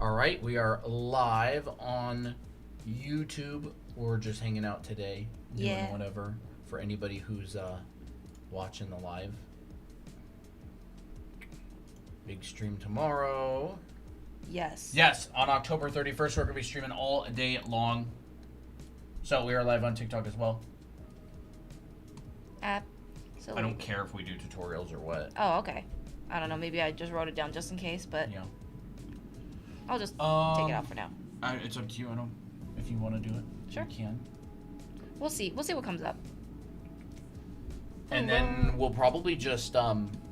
Alright, we are live on YouTube. We're just hanging out today, doing whatever for anybody who's watching the live. Big stream tomorrow. Yes. Yes, on October 31st, we're going to be streaming all day long. So we are live on TikTok as well. So I don't care if we do tutorials or what. Oh, okay. I don't know. Maybe I just wrote it down just in case, but Yeah. I'll just take it out for now. It's up to you. I don't. If you want to do it, Sure. you can. We'll see. We'll see what comes up. And then we'll probably just content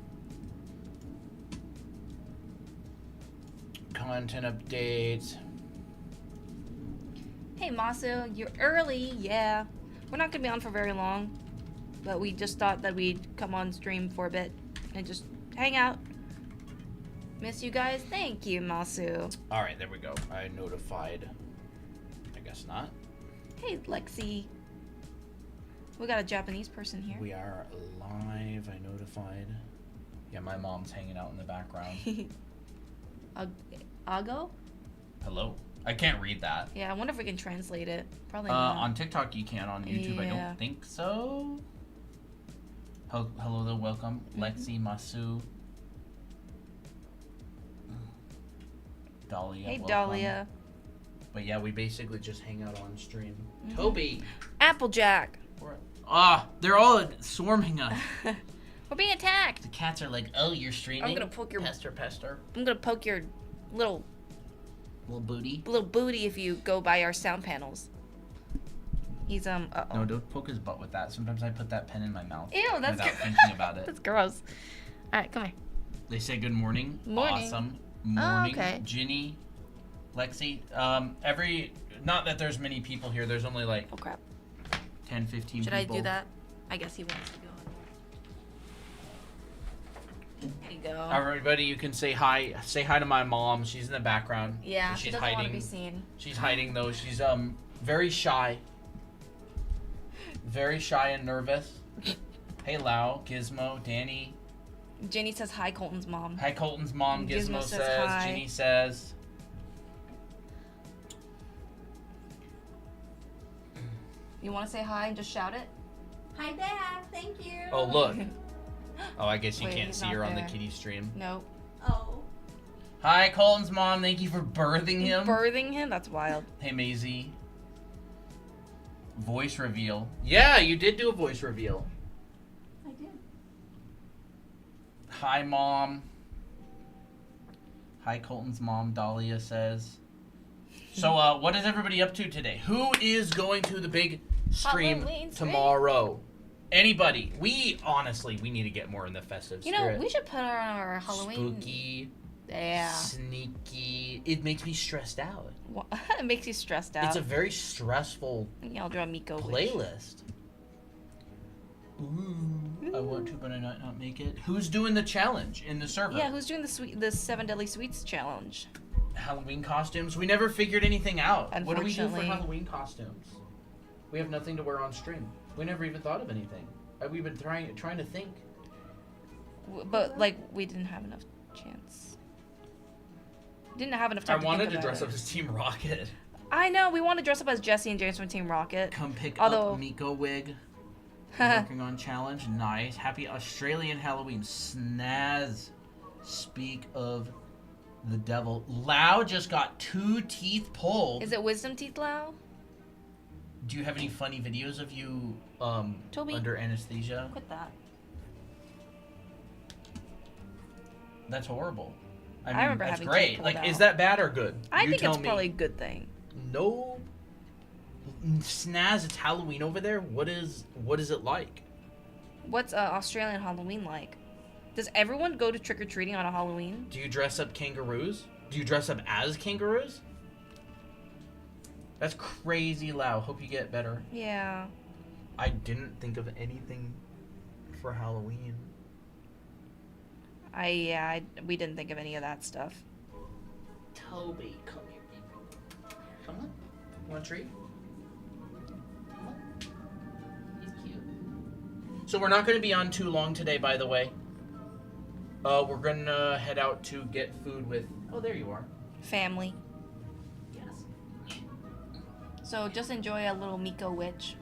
updates. Hey, Masu, you're early. Yeah. We're not gonna be on for very long, but we just thought that we'd come on stream for a bit and just hang out. Miss you guys. Thank you, Masu. All right, there we go. I notified. I guess not. Hey, Lexi. We got a Japanese person here. We are live. I notified. Yeah, my mom's hanging out in the background. Ago? Hello. I can't read that. Yeah, I wonder if we can translate it. Probably not. On TikTok you can. On YouTube I Yeah. don't think so. Hello there. Welcome, Lexi, Masu, Dahlia. Hey, welcome. Dahlia. But yeah, we basically just hang out on stream. Toby. Applejack. They're all swarming us. We're being attacked. The cats are like, oh, you're streaming? I'm gonna poke your Pester. I'm gonna poke your little Little booty if you go by our sound panels. He's No, don't poke his butt with that. Sometimes I put that pen in my mouth. Ew, that's without thinking about it. That's gross. All right, come here. They say good morning. Morning. Awesome. Morning. Oh, okay. Ginny, Lexi. Not that there's many people here. There's only like Oh crap. 10, 15 Should people. I do that? I guess he wants to go. There you go. Everybody, you can say hi. Say hi to my mom. She's in the background. Yeah, she she's doesn't want to hiding. be seen. She's hiding though. She's very shy. Very shy and nervous. Hey Lau, Gizmo, Danny. Jenny says hi, Colton's mom. Hi Colton's mom. Gizmo, Gizmo says says. hi. Ginny says. You want to say hi and just shout it? Hi, Dad. Thank you. Oh look. Oh, I guess you Wait, can't he's see not her on the there. kitty stream. Nope. Oh. Hi Colton's mom. Thank you for birthing him. Birthing him? That's wild. Hey Maisie. Voice reveal. Yeah, you did do a voice reveal. I did. Hi mom. Hi Colton's mom, Dahlia says. So what is everybody up to today? Who is going to the big stream Halloween stream? tomorrow? Anybody? We need to get more in the festive You know, spirit. we should put our Halloween. Spooky, Yeah. sneaky. It makes me stressed out. It makes you stressed out. It's a very stressful I'll draw Miko. Wish. playlist. Ooh, I want to, but I might not make it. Who's doing the challenge in the server? Yeah, who's doing the 7 Deadly Sweets challenge? Halloween costumes. We never figured anything out. What do we do for Unfortunately. Halloween costumes? We have nothing to wear on stream. We never even thought of anything. We've been trying to think. But like we didn't have enough chance. Didn't have enough I time. wanted to to think dress about up as Team Rocket. I know we want to dress up as Jesse and James from Team Rocket. Come pick Although- up Miko wig. Working on challenge. Nice. Happy Australian Halloween. Snaz. Speak of the devil. Lau just got 2 teeth pulled. Is it Wisdom Teeth Lau? Do you have any funny videos of you Toby? under anesthesia? Quit that. That's horrible. I mean, remember that's having great. teeth pulled Like, out. is that bad or good? I You think tell it's me. probably a good thing. No. Snaz, it's Halloween over there. What is it like? What's Australian Halloween like? Does everyone go to trick or treating on a Halloween? Do you dress up kangaroos? Do you dress up as kangaroos? That's crazy, Lau. Hope you get better. Yeah. I didn't think of anything for Halloween. We didn't think of any of that stuff. Toby, come here, baby. Come on. Want a treat? Come on. He's cute. So we're not going to be on too long today, by the way. We're going to head out to get food with... Oh, there you are. family. Yes. So just enjoy a little Miko witch.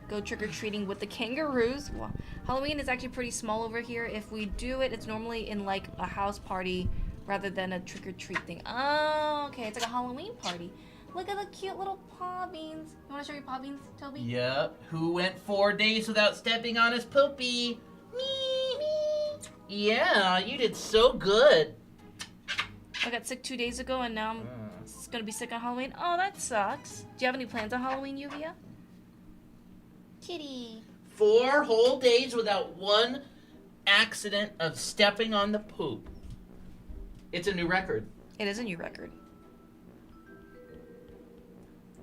Go trick-or-treating with the kangaroos. Well, Halloween is actually pretty small over here. If we do it, it's normally in like a house party rather than a trick-or-treat thing. Oh, okay. It's like a Halloween party. Look at the cute little paw beans. You want to show your paw beans, Toby? Yep. Who went 4 days without stepping on his poopy? Me. Yeah, you did so good. I got sick 2 days ago, and now I'm gonna be sick on Halloween. Oh, that sucks. Do you have any plans on Halloween, Yuvia? Kitty. 4 whole days without one accident of stepping on the poop. It's a new record. It is a new record.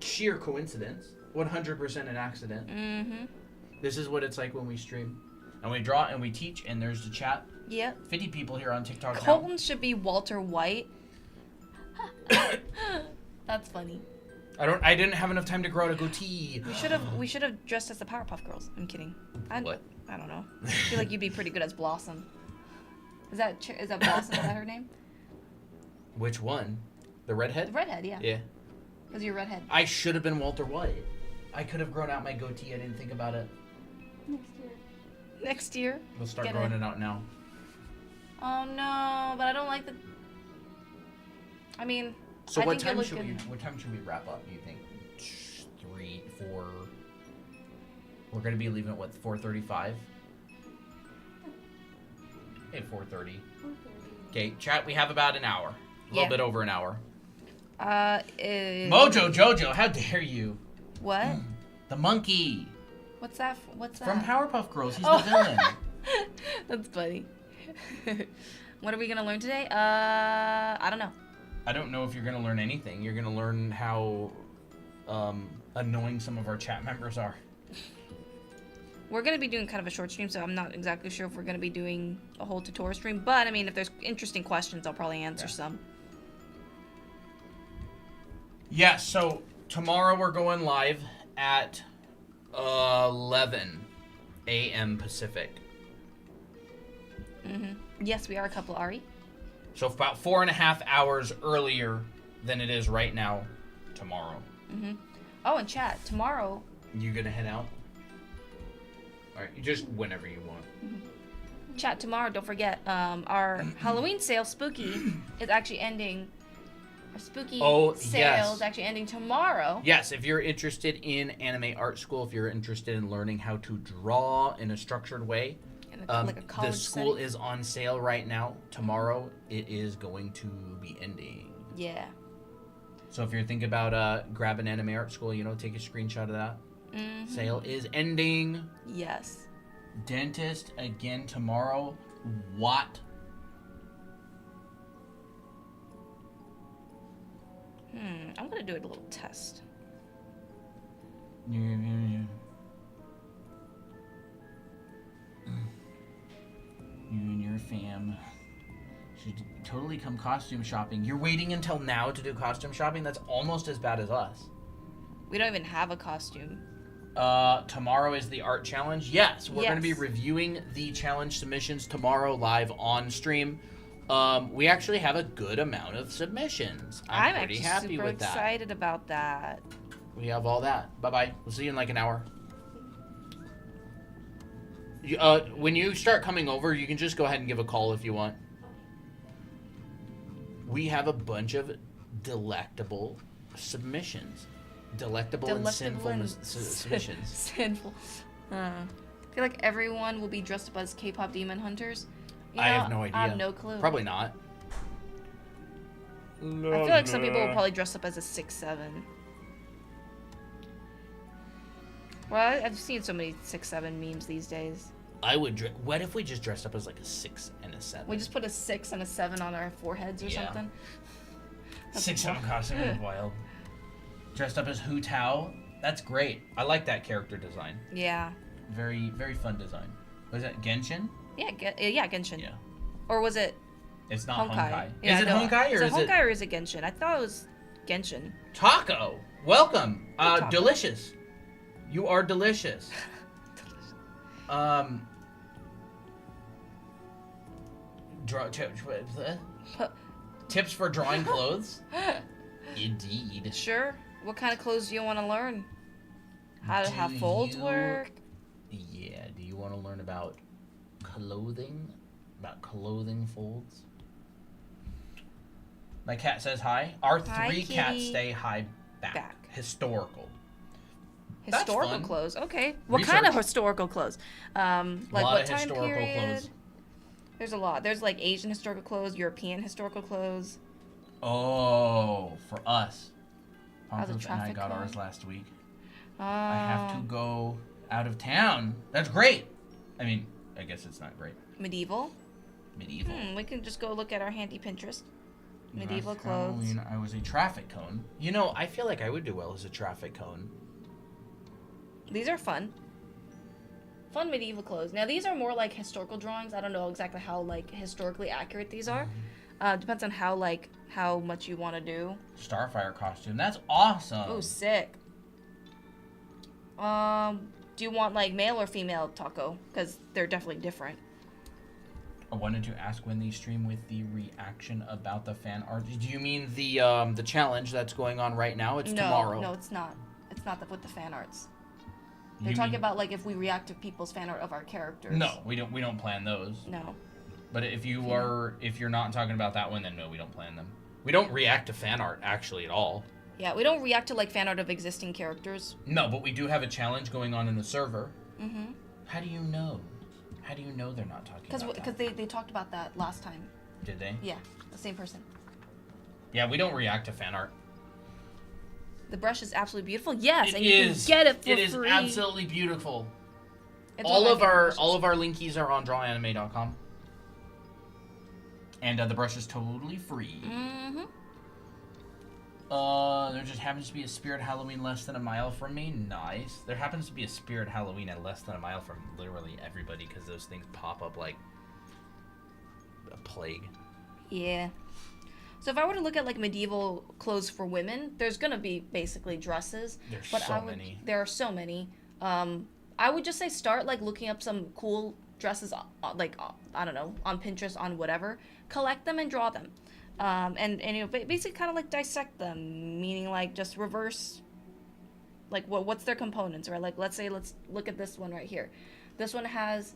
Sheer coincidence. 100% an accident. Mm-hmm. This is what it's like when we stream. And we draw and we teach, and there's the chat. Yep. 50 people here on TikTok now. Colton should be Walter White. That's funny. I didn't have enough time to grow out a goatee. We should have dressed as the Powerpuff Girls. I'm kidding. What? I don't know. I feel like you'd be pretty good as Blossom. Is that Blossom? Is that her name? Which one? The The redhead? redhead, yeah. Yeah. Because you're redhead. I should have been Walter White. I could have grown out my goatee. I didn't think about it. Next year. We'll start Get growing it. it out now. Oh no, but I don't like the. I mean. So I what think it time looked should good. what time should we wrap up? Do you think? 3, 4. We're gonna be leaving at what? 4:35. Hey, 4:30. Okay, chat. We have about an hour. A little Yeah. bit over an hour. Mojo Jojo, how dare you? What? The monkey What's that? What's that? from Powerpuff Girls. He's Oh. the villain. That's funny. What are we gonna learn today? I don't know. I don't know if you're gonna learn anything. You're gonna learn how annoying some of our chat members are. We're gonna be doing kind of a short stream, so I'm not exactly sure if we're gonna be doing a whole tutorial stream. But I mean, if there's interesting questions, I'll probably answer some. Yeah, so tomorrow we're going live at 11 a.m. Pacific. Yes, we are a couple, Ari. So about 4.5 hours earlier than it is right now tomorrow. Oh, and chat tomorrow. You gonna head out? All right, you just whenever you want. Chat tomorrow. Don't forget, our Halloween sale, Spooky, is actually ending. Our Spooky sale yes. is actually ending tomorrow. Yes, if you're interested in anime art school, if you're interested in learning how to draw in a structured way, Like a college the school setting. is on sale right now. Tomorrow it is going to be ending. Yeah. So if you're thinking about grabbing anime art school, take a screenshot of that. Sale is ending. Yes. Dentist again tomorrow. What? I'm gonna do a little test. You and your fam should totally come costume shopping. You're waiting until now to do costume shopping? That's almost as bad as us. We don't even have a costume. Tomorrow is the art challenge. Yes, we're going to be Yes. reviewing the challenge submissions tomorrow live on stream. We actually have a good amount of submissions. I'm pretty actually happy super with that. excited about that. We have all that. Bye-bye. We'll see you in like an hour. When you start coming over, you can just go ahead and give a call if you want. We have a bunch of delectable submissions. Delectable and sinful submissions. Sinful. I feel like everyone will be dressed up as K-pop demon hunters. I have no idea. I have no clue. Probably not. I feel like some people will probably dress up as a 6'7". Well, I've seen so many 6'7" memes these days. I would. What if we just dressed up as like a 6 and a 7? We just put a 6 and a 7 on our foreheads or something. 6-7 costume is wild. Dressed up as Hu Tao. That's great. I like that character design. Yeah. Very, very fun design. Was that Genshin? Yeah, Genshin. Yeah. Or was it It's not Honkai. Yeah, Is it I know. Honkai or is is it it Honkai or is it Genshin? I thought it was Genshin. Taco? Welcome. Taco. Delicious. You are delicious. Tips for drawing clothes? Indeed. Sure. What kind of clothes do you want to learn? How Do folds you- work? Yeah, do you want to learn about clothing? About clothing folds? My cat says hi. Our Hi, 3 cats kitty. stay high back. Historical. That's Historical fun. clothes. Okay. What kind of Research. historical clothes? Like lot what of time historical period? clothes. There's a lot. There's like Asian historical clothes, European historical clothes. Oh, for us. How's a Ponthos and I traffic got cone? ours last week. I have to go out of town. That's great. I mean, I guess it's not great. Medieval. Medieval. We can just go look at our handy Pinterest. Medieval Last clothes. Halloween, I was a traffic cone. You know, I feel like I would do well as a traffic cone. These are fun. Fun medieval clothes. Now these are more like historical drawings. I don't know exactly how like historically accurate these are. Depends on how much you want to do. Starfire costume. That's awesome. Oh, sick. Do you want like male or female taco? Because they're definitely different. I wanted to ask when they stream with the reaction about the fan art. Do you mean the challenge that's going on right now? It's tomorrow. No, it's not. It's not with the fan arts. They're You talking mean- about like if we react to people's fan art of our characters. No, we don't plan those. No. But if you're not talking about that one, then no, we don't plan them. We don't react to fan art actually at all. Yeah, we don't react to like fan art of existing characters. No, but we do have a challenge going on in the server. Mm-hmm. How do you know? How do you know they're not talking about Because that? they talked about that last time. Did they? Yeah, the same person. Yeah, we don't react to fan art. The brush is absolutely beautiful. Yes, It and you is. can get it for It is free. absolutely beautiful. It's one my favorite brushes. All of our linkies are on drawanime.com. And the brush is totally free. Mm-hmm. There just happens to be a Spirit Halloween less than a mile from me. Nice. There happens to be a Spirit Halloween at less than a mile from literally everybody because those things pop up like a plague. Yeah. So if I were to look at like medieval clothes for women, there's gonna be basically dresses. There's but so I would, many. There are so many. I would just say start like looking up some cool dresses, I don't know, on Pinterest, on whatever. Collect them and draw them, and you know basically kind of like dissect them, meaning like just reverse. Like what's their components, right? Like let's look at this one right here. This one has,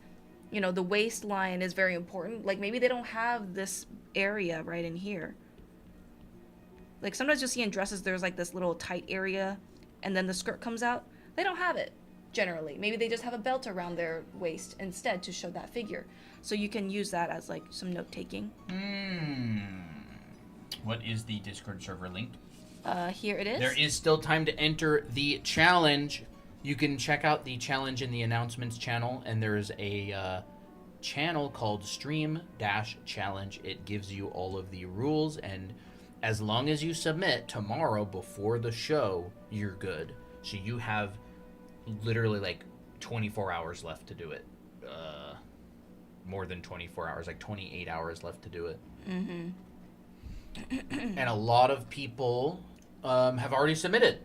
you know, the waistline is very important. Like maybe they don't have this area right in here. Like sometimes you'll see in dresses there's like this little tight area and then the skirt comes out. They don't have it generally. Maybe they just have a belt around their waist instead to show that figure. So you can use that as like some note taking. What is the Discord server link? Here it is. There is still time to enter the challenge. You can check out the challenge in the announcements channel, and there's a channel called Stream-Challenge. It gives you all of the rules, and as long as you submit tomorrow before the show, you're good. So you have literally like 24 hours left to do it. More than 24 hours, like 28 hours left to do it. Mm-hmm. And a lot of people have already submitted,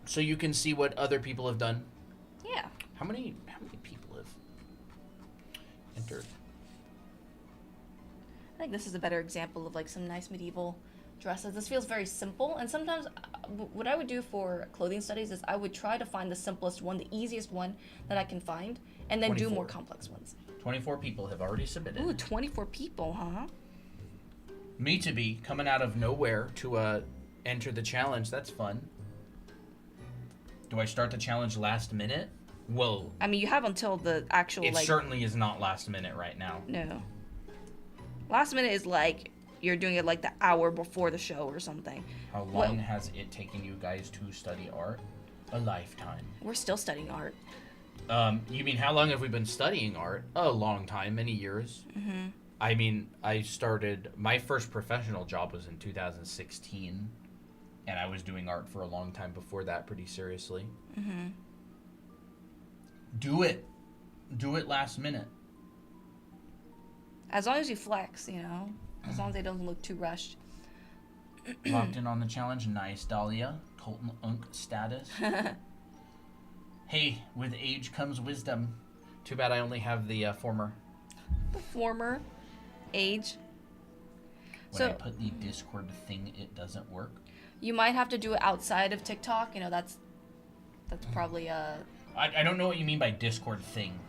so you can see what other people have done. Yeah. How many people have entered? I think this is a better example of like some nice medieval dresses. This feels very simple, and sometimes what I would do for clothing studies is I would try to find the simplest one, the easiest one that I can find, and then do 24. more complex ones. 24 people have already submitted. Ooh, 24 people, huh? Me to be coming out of nowhere to enter the challenge. That's fun. Do I start the challenge last minute? Well, I mean, you have until the actual it like. certainly is not last minute right now. No. Last minute is like you're doing it like the hour before the show or something. How long has it taken you guys to study art? A lifetime. We're still studying art. You mean how long have we been studying art? A long time, many years. Mm-hmm. I mean, I started, my first professional job was in 2016, and I was doing art for a long time before that, pretty seriously. Mm-hmm. Do it. Do it last minute. As long as you flex, you know. As long as it doesn't look too rushed. Locked in on the challenge. Nice, Dahlia. Colton Unk status. Hey, with age comes wisdom. Too bad I only have the former. The former age. when I put the Discord thing, it doesn't work. You might have to do it outside of TikTok. You know, that's probably I don't know what you mean by Discord thing.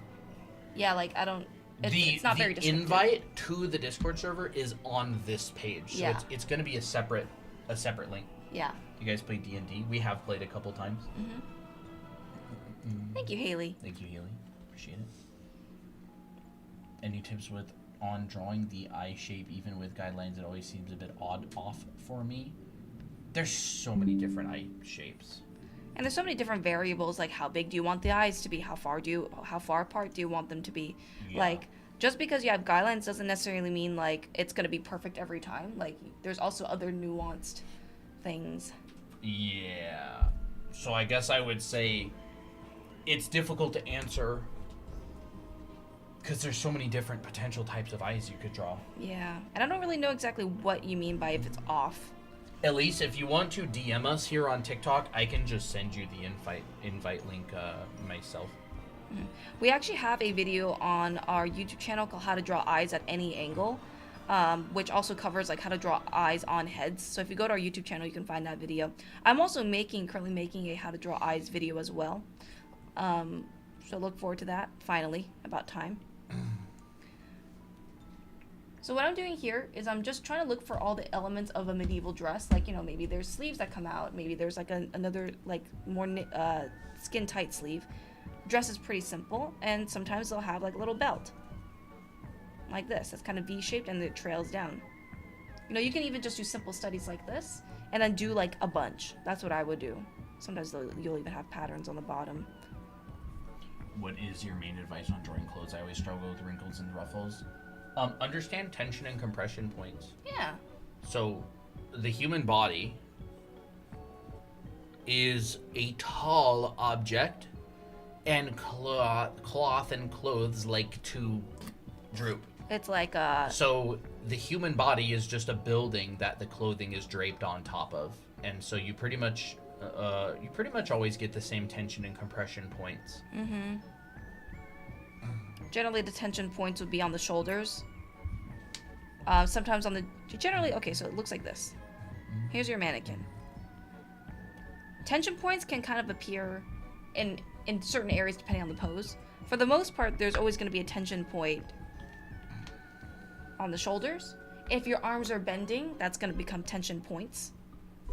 Yeah, like I don't. It's not very The descriptive. invite to the Discord server is on this page, so Yeah. it's going to be a separate link. Yeah. You guys play D&D? We have played a couple times. Thank you, Haley. Thank you, Haley. Appreciate it. Any tips on drawing the eye shape, even with guidelines? It always seems a bit off for me. There's so many different eye shapes. And there's so many different variables, like how big do you want the eyes to be? How far apart do you want them to be? Yeah. Like, just because you have guidelines doesn't necessarily mean like it's gonna be perfect every time. Like, there's also other nuanced things. Yeah. So I guess I would say it's difficult to answer because there's so many different potential types of eyes you could draw. Yeah, and I don't really know exactly what you mean by if it's off. At least if you want to DM us here on TikTok, I can just send you the invite link myself. We actually have a video on our YouTube channel called How to Draw Eyes at Any Angle, which also covers like how to draw eyes on heads. So if you go to our YouTube channel, you can find that video. I'm also currently making a How to Draw Eyes video as well. So look forward to that, finally, about time. So what I'm doing here is I'm just trying to look for all the elements of a medieval dress. Like, you know, maybe there's sleeves that come out. Maybe there's like another like more skin tight sleeve. Dress is pretty simple, and sometimes they'll have like a little belt. Like this. That's kind of V-shaped and it trails down. You know, you can even just do simple studies like this and then do like a bunch. That's what I would do. Sometimes you'll even have patterns on the bottom. What is your main advice on drawing clothes? I always struggle with wrinkles and ruffles. Understand tension and compression points. Yeah. So, the human body is a tall object, and cloth and clothes like to droop. It's like So, the human body is just a building that the clothing is draped on top of, and so you pretty much always get the same tension and compression points. Mm-hmm. Generally, the tension points would be on the shoulders. Sometimes on the... Generally, okay, so it looks like this. Here's your mannequin. Tension points can kind of appear in certain areas depending on the pose. For the most part, there's always going to be a tension point on the shoulders. If your arms are bending, that's going to become tension points.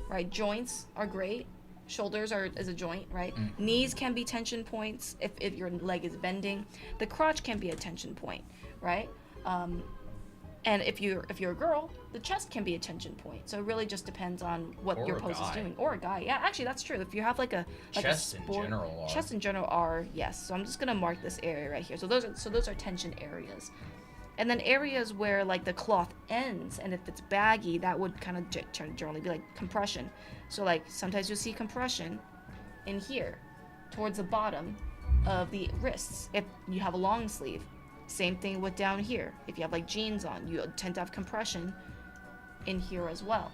Right? Joints are great. Shoulders is a joint, right? Knees can be tension points if your leg is bending. The crotch can be a tension point, right? And if you're a girl, the chest can be a tension point. So it really just depends on what your pose is doing. Or a guy. Yeah, actually that's true. If you have like a chest in general are. Chest in general are, yes. So I'm just gonna mark this area right here. So those are tension areas. And then areas where like the cloth ends, and if it's baggy, that would kind of generally be like compression. So like sometimes you'll see compression in here, towards the bottom of the wrists. If you have a long sleeve, same thing with down here. If you have like jeans on, you tend to have compression in here as well.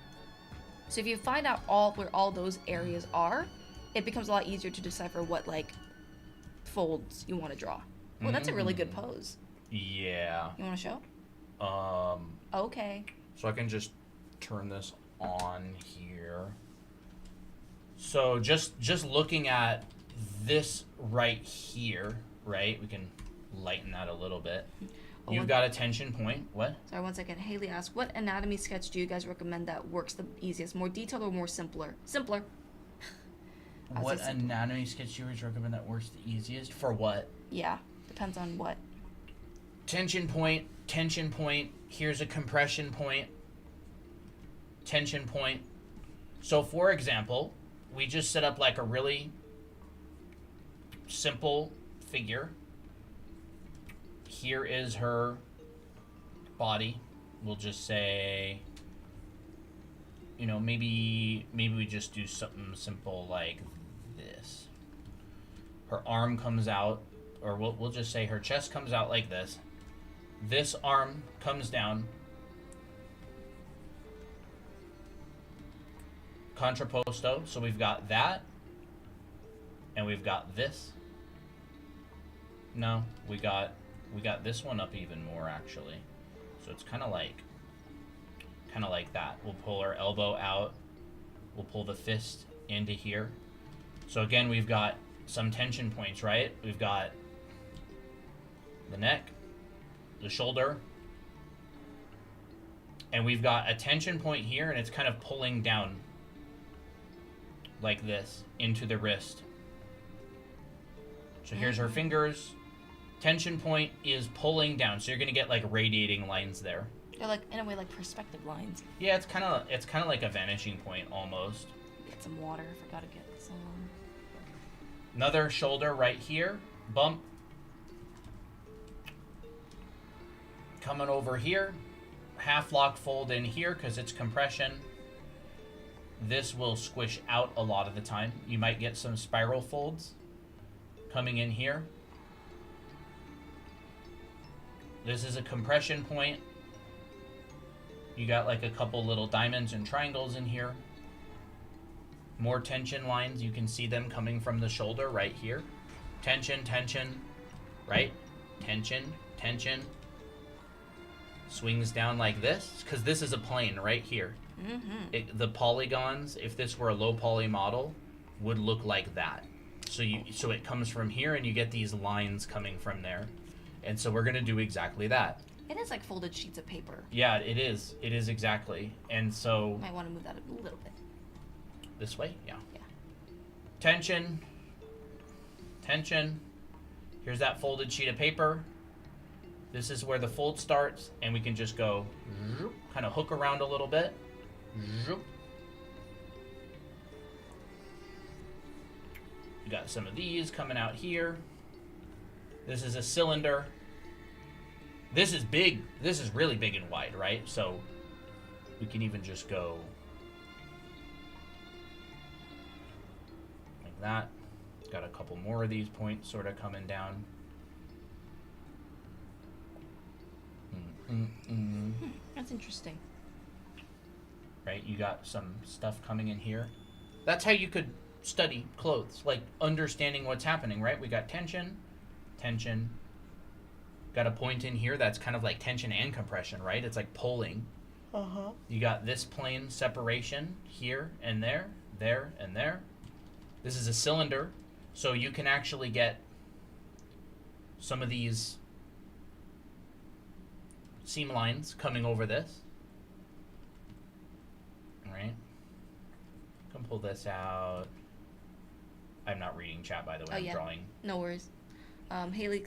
So if you find out where all those areas are, it becomes a lot easier to decipher what like folds you want to draw. Well, that's a really good pose. Yeah. You want to show? Okay. So I can just turn this on here. So just looking at this right here, right? We can lighten that a little bit. You've got a tension point. What? Sorry, 1 second. Haley asked, what anatomy sketch do you guys recommend that works the easiest? More detailed or more simpler? Simpler. What anatomy sketch do you guys recommend that works the easiest? For what? Yeah, depends on what. Tension point, here's a compression point, tension point. So for example, we just set up like a really simple figure. Here is her body. We'll just say, you know, maybe we just do something simple like this. Her arm comes out, or we'll just say her chest comes out like this. This arm comes down. Contrapposto. So we've got that. And we've got this. No, we got this one up even more actually. So it's kind of kind of like that. We'll pull our elbow out. We'll pull the fist into here. So again, we've got some tension points, right? We've got the neck, the shoulder, and we've got a tension point here, and it's kind of pulling down like this into the wrist. So here's her fingers. Tension point is pulling down, so you're gonna get like radiating lines there. They're like, in a way, like perspective lines. Yeah, it's kind of like a vanishing point almost. Get some water. Forgot to get some. Another shoulder right here. Bump. Coming over here. Half lock fold in here because it's compression. This will squish out a lot of the time. You might get some spiral folds coming in here. This is a compression point. You got like a couple little diamonds and triangles in here. More tension lines. You can see them coming from the shoulder right here. Tension, tension, right? Tension, tension. Swings down like this, because this is a plane right here. Mm-hmm. The polygons, if this were a low poly model, would look like that. So it comes from here, and you get these lines coming from there. And so we're going to do exactly that. It is like folded sheets of paper. Yeah, it is. It is exactly. And so... Might want to move that a little bit. This way? Yeah. Yeah. Tension. Tension. Here's that folded sheet of paper. This is where the fold starts, and we can just go kind of hook around a little bit. You got some of these coming out here. This is a cylinder. This is big. This is really big and wide, right? So we can even just go like that. Got a couple more of these points sort of coming down. That's interesting. Right, you got some stuff coming in here. That's how you could study clothes, like understanding what's happening, right? We got tension, tension. Got a point in here that's kind of like tension and compression, right? It's like pulling. Uh-huh. You got this plane separation here and there, there and there. This is a cylinder, so you can actually get some of these seam lines coming over this. Alright. Can pull this out. I'm not reading chat, by the way. Oh, I'm yeah. drawing. No worries. Haley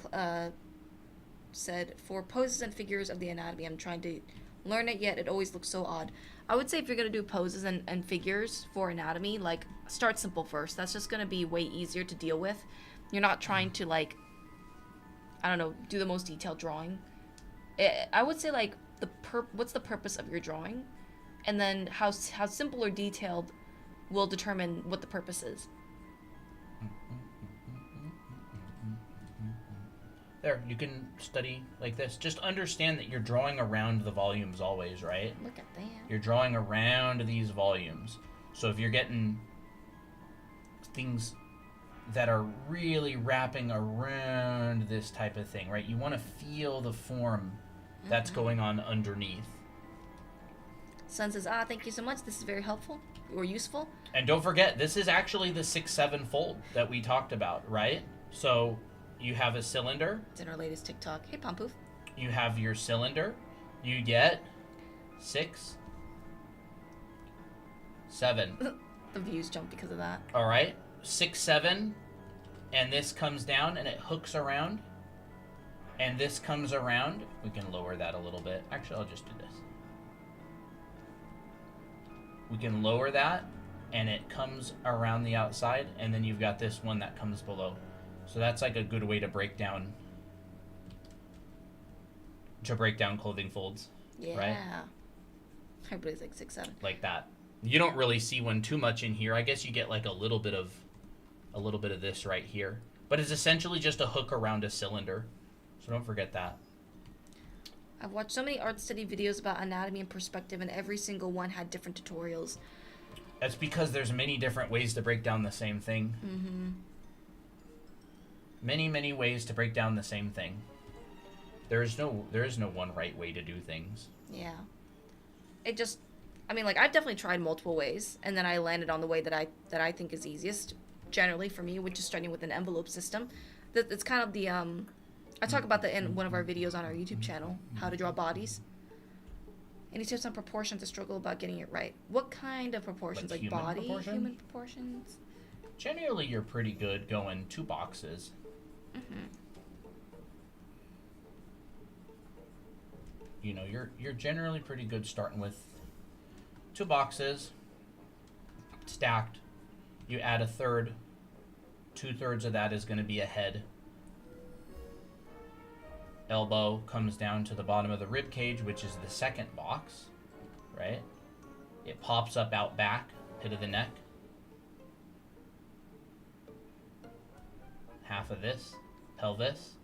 said, for poses and figures of the anatomy, I'm trying to learn it, yet it always looks so odd. I would say if you're going to do poses and figures for anatomy, like, start simple first. That's just going to be way easier to deal with. You're not trying to, like, I don't know, do the most detailed drawing. I would say, like, what's the purpose of your drawing? And then how simple or detailed will determine what the purpose is. There, you can study like this. Just understand that you're drawing around the volumes always, right? Look at that. You're drawing around these volumes. So if you're getting things that are really wrapping around this type of thing, right? You want to feel the form that's going on underneath. Sun says, thank you so much. This is very helpful or useful. And don't forget, this is actually the 6-7 fold that we talked about, right? So you have a cylinder. It's in our latest TikTok. Hey, Pompoof. You have your cylinder. You get 6, 7. The views jump because of that. All right, 6, 7, and this comes down and it hooks around, and this comes around. We can lower that a little bit. Actually, I'll just do this. We can lower that, and it comes around the outside, and then you've got this one that comes below. So that's like a good way to break down clothing folds. Yeah. Right? Everybody's like 6, 7. Like that. You don't really see one too much in here. I guess you get like a little bit of this right here. But it's essentially just a hook around a cylinder. So don't forget that. I've watched so many art study videos about anatomy and perspective, and every single one had different tutorials. That's because there's many different ways to break down the same thing. Mm-hmm. Many, many ways to break down the same thing. There is no one right way to do things. Yeah. it just, I mean, like, I've definitely tried multiple ways, and then I landed on the way that I think is easiest, generally for me, which is starting with an envelope system. It's kind of the I talk about that in one of our videos on our YouTube channel, how to draw bodies. Any tips on proportions? I struggle about getting it right. What kind of proportions? Like human body, proportion? human proportions? Generally, you're pretty good going 2 boxes. You know, you're generally pretty good starting with 2 boxes stacked. You add a third. 2/3 of that is going to be a head. Elbow comes down to the bottom of the rib cage, which is the second box, right? It pops up out back, pit of the neck. Half of this, pelvis.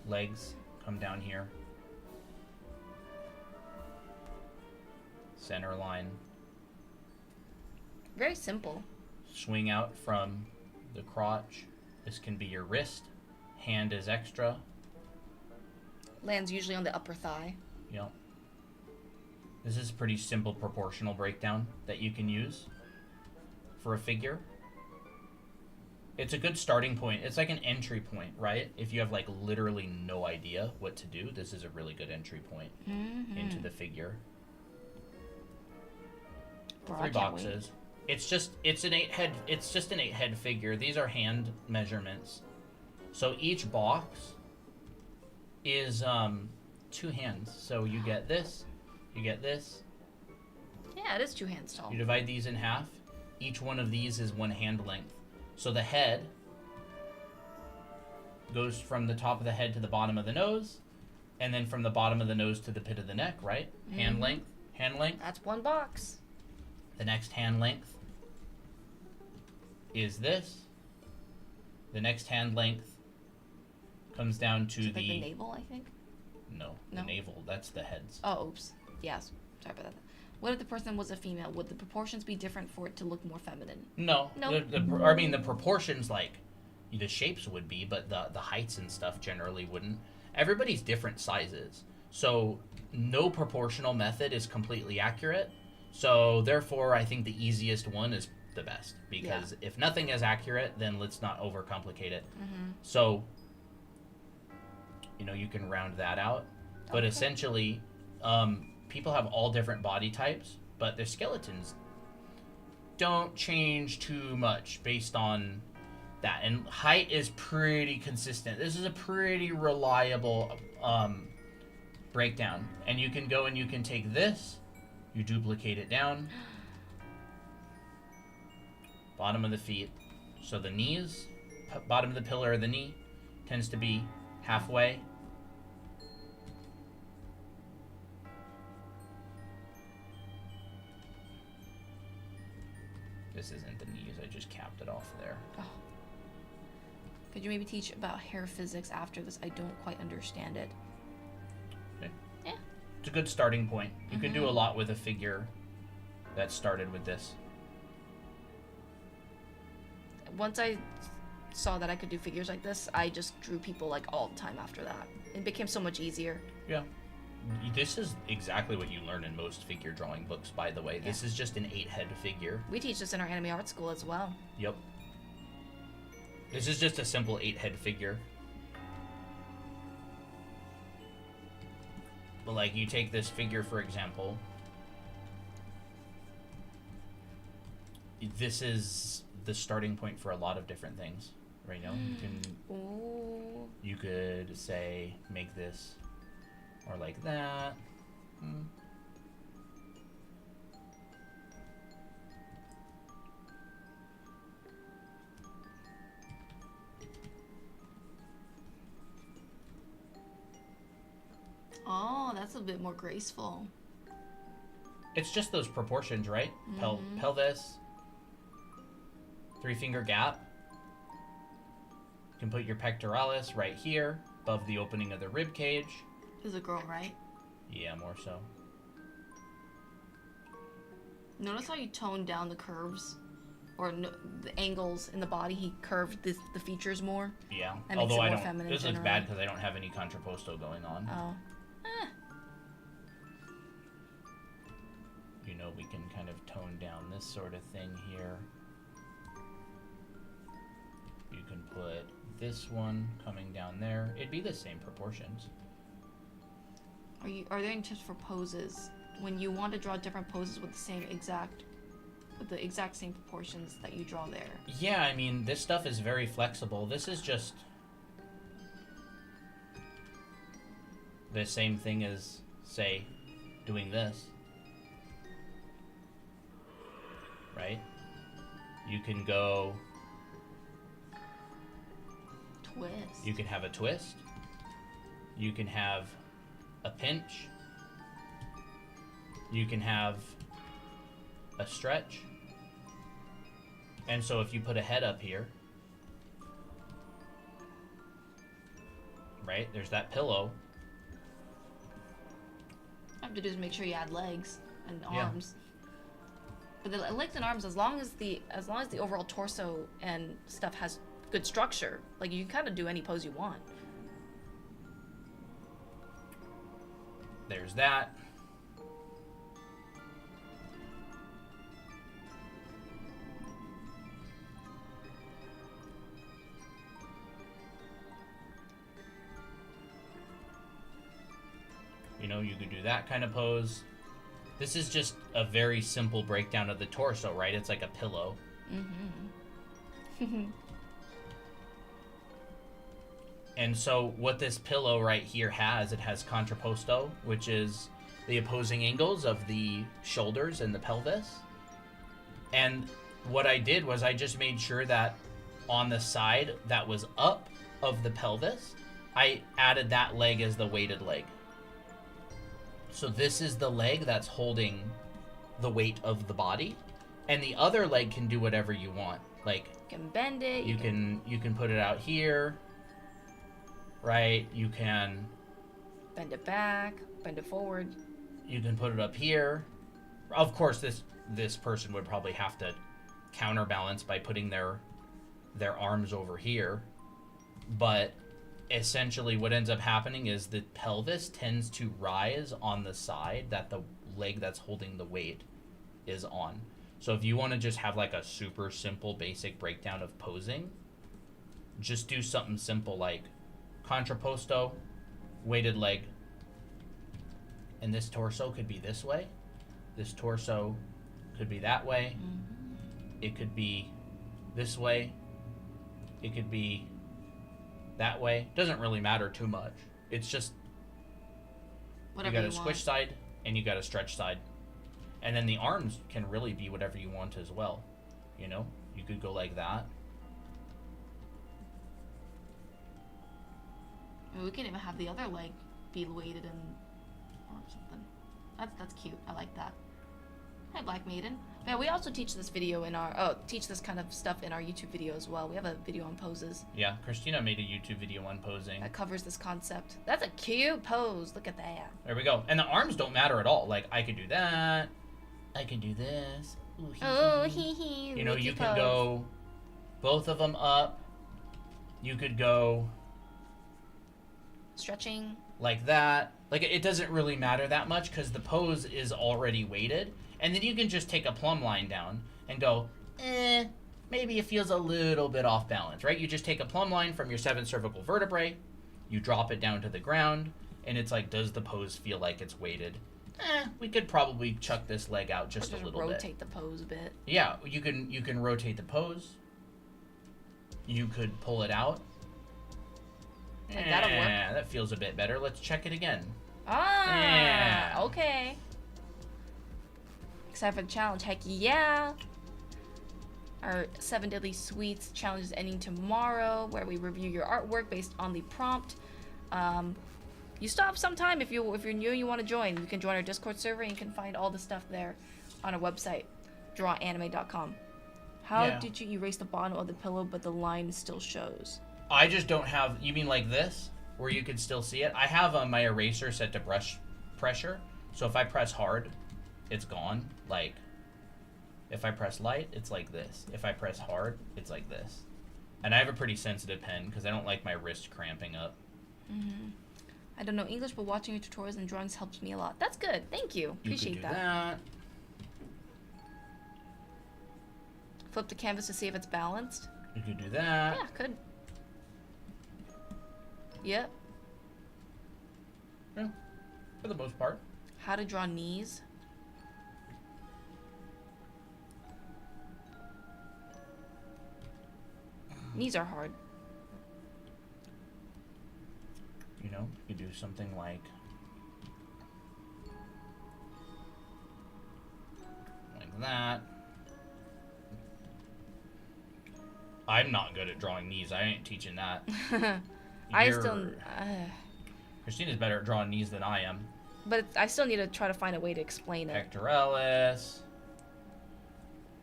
Legs come down here. Center line. Very simple. Swing out from the crotch. This can be your wrist. Hand is extra. Lands usually on the upper thigh. Yep. This is a pretty simple proportional breakdown that you can use for a figure. It's a good starting point. It's like an entry point, right? If you have like literally no idea what to do, this is a really good entry point into the figure. Bro, 3 boxes. It's just an 8 head figure. These are hand measurements. So each box is 2 hands. So you get this, you get this. Yeah, it is 2 hands tall. You divide these in half. Each one of these is 1 hand length. So the head goes from the top of the head to the bottom of the nose, and then from the bottom of the nose to the pit of the neck, right? Hand length, hand length. That's 1 box. The next hand length is this. The next hand length comes down to Like the the navel, I think. No, the navel. That's the heads. Oh, oops. Yes. Sorry about that. What if the person was a female? Would the proportions be different for it to look more feminine? No. Nope. I mean, the proportions, like, the shapes would be, but the heights and stuff generally wouldn't. Everybody's different sizes. So no proportional method is completely accurate. So therefore, I think the easiest one is the best. Because if nothing is accurate, then let's not overcomplicate it. So, you know, you can round that out. But essentially, people have all different body types, but their skeletons don't change too much based on that. And height is pretty consistent. This is a pretty reliable breakdown. And you can go and you can take this, you duplicate it down. Bottom of the feet. So the knees, bottom of the pillar of the knee tends to be halfway. This isn't the knees, I just capped it off there. Oh. Could you maybe teach about hair physics after this? I don't quite understand it. Okay. Yeah. It's a good starting point. You can do a lot with a figure that started with this. Once I saw that I could do figures like this, I just drew people like all the time after that. It became so much easier. Yeah. This is exactly what you learn in most figure drawing books, by the way. This is just an 8-head figure. We teach this in our anime art school as well. Yep. This is just a simple 8-head figure. But like, you take this figure, for example. This is the starting point for a lot of different things. Right now, you could say, make this, or like that. Oh, that's a bit more graceful. It's just those proportions, right? Pelvis, 3-finger gap. You can put your pectoralis right here, above the opening of the rib cage. This is a girl, right? Yeah, more so. Notice how you toned down the curves, or the angles in the body. He curved the features more. Yeah, That makes although it I more don't. feminine This looks generally. bad because I don't have any contrapposto going on. Oh. we can kind of tone down this sort of thing here. You can put this one coming down there. It'd be the same proportions. Are there any tips for poses when you want to draw different poses with the exact same proportions that you draw there? Yeah, I mean, this stuff is very flexible. This is just the same thing as, say, doing this. Right? You can go... Twist. You can have a twist. You can have a pinch. You can have a stretch. And so if you put a head up here, right, there's that pillow. All you have to do is make sure you add legs and arms. But the legs and arms, as long as the overall torso and stuff has good structure, like you can kind of do any pose you want. There's that. You know, you could do that kind of pose. This is just a very simple breakdown of the torso, right? It's like a pillow. Mm-hmm. And so what this pillow right here has, it has contrapposto, which is the opposing angles of the shoulders and the pelvis. And what I did was I just made sure that on the side that was up of the pelvis, I added that leg as the weighted leg. So this is the leg that's holding the weight of the body, and the other leg can do whatever you want. Like, You can bend it. you can put it out here, right? You can bend it back, bend it forward. you can put it up here. Of course, this person would probably have to counterbalance by putting their arms over here, but essentially what ends up happening is the pelvis tends to rise on the side that the leg that's holding the weight is on. So if you want to just have like a super simple basic breakdown of posing, just do something simple like contrapposto, weighted leg, and this torso could be this way, this torso could be that way, it could be this way, it could be that way. Doesn't really matter too much. It's just Whatever you got a want. squish side and you got a stretch side. And then the arms can really be whatever you want as well. You know? You could go like that. I mean, we can even have the other leg be weighted or something. That's cute. I like that. Hi, Black Maiden. Yeah, we also teach this video in our teach this kind of stuff in our YouTube video as well. We have a video on poses Yeah, Christina made a YouTube video on posing. that covers this concept. That's a cute pose. Look at that. There we go. And the arms don't matter at all. Like, I could do that. I can do this. Ooh, hee, Oh, hee. hee hee. You know, Mickey you can pose. go both of them up. You could go Stretching. like that. Like, it doesn't really matter that much because the pose is already weighted. And then you can just take a plumb line down and go, maybe it feels a little bit off balance, right? You just take a plumb line from your 7th cervical vertebrae, you drop it down to the ground, and it's like, does the pose feel like it's weighted? We could probably chuck this leg out just a little bit. Rotate the pose a bit. Yeah, you can rotate the pose. You could pull it out. Like, that'll work. Yeah, that feels a bit better. Let's check it again. Ah, Yeah. okay. Excited for the challenge? Heck yeah! Our 7 Deadly Sweets challenge is ending tomorrow, where we review your artwork based on the prompt. You stop sometime if you're new and you want to join. You can join our Discord server and you can find all the stuff there on our website, drawanime.com. How Yeah. did you erase the bottom of the pillow but the line still shows? I just don't have. You mean like this, where you can still see it? I have my eraser set to brush pressure, so if I press hard, it's gone. Like, if I press light, it's like this. If I press hard, it's like this. And I have a pretty sensitive pen because I don't like my wrist cramping up. I don't know English, but watching your tutorials and drawings helps me a lot. That's good. Thank you. You Appreciate could do that. Flip the canvas to see if it's balanced. You could do that. Yeah, could. Yep. Yeah, for the most part. How to draw knees. Knees are hard. You know, you do something like that. I'm not good at drawing knees. I ain't teaching that. Christina's better at drawing knees than I am. But I still need to try to find a way to explain it. Pectoralis.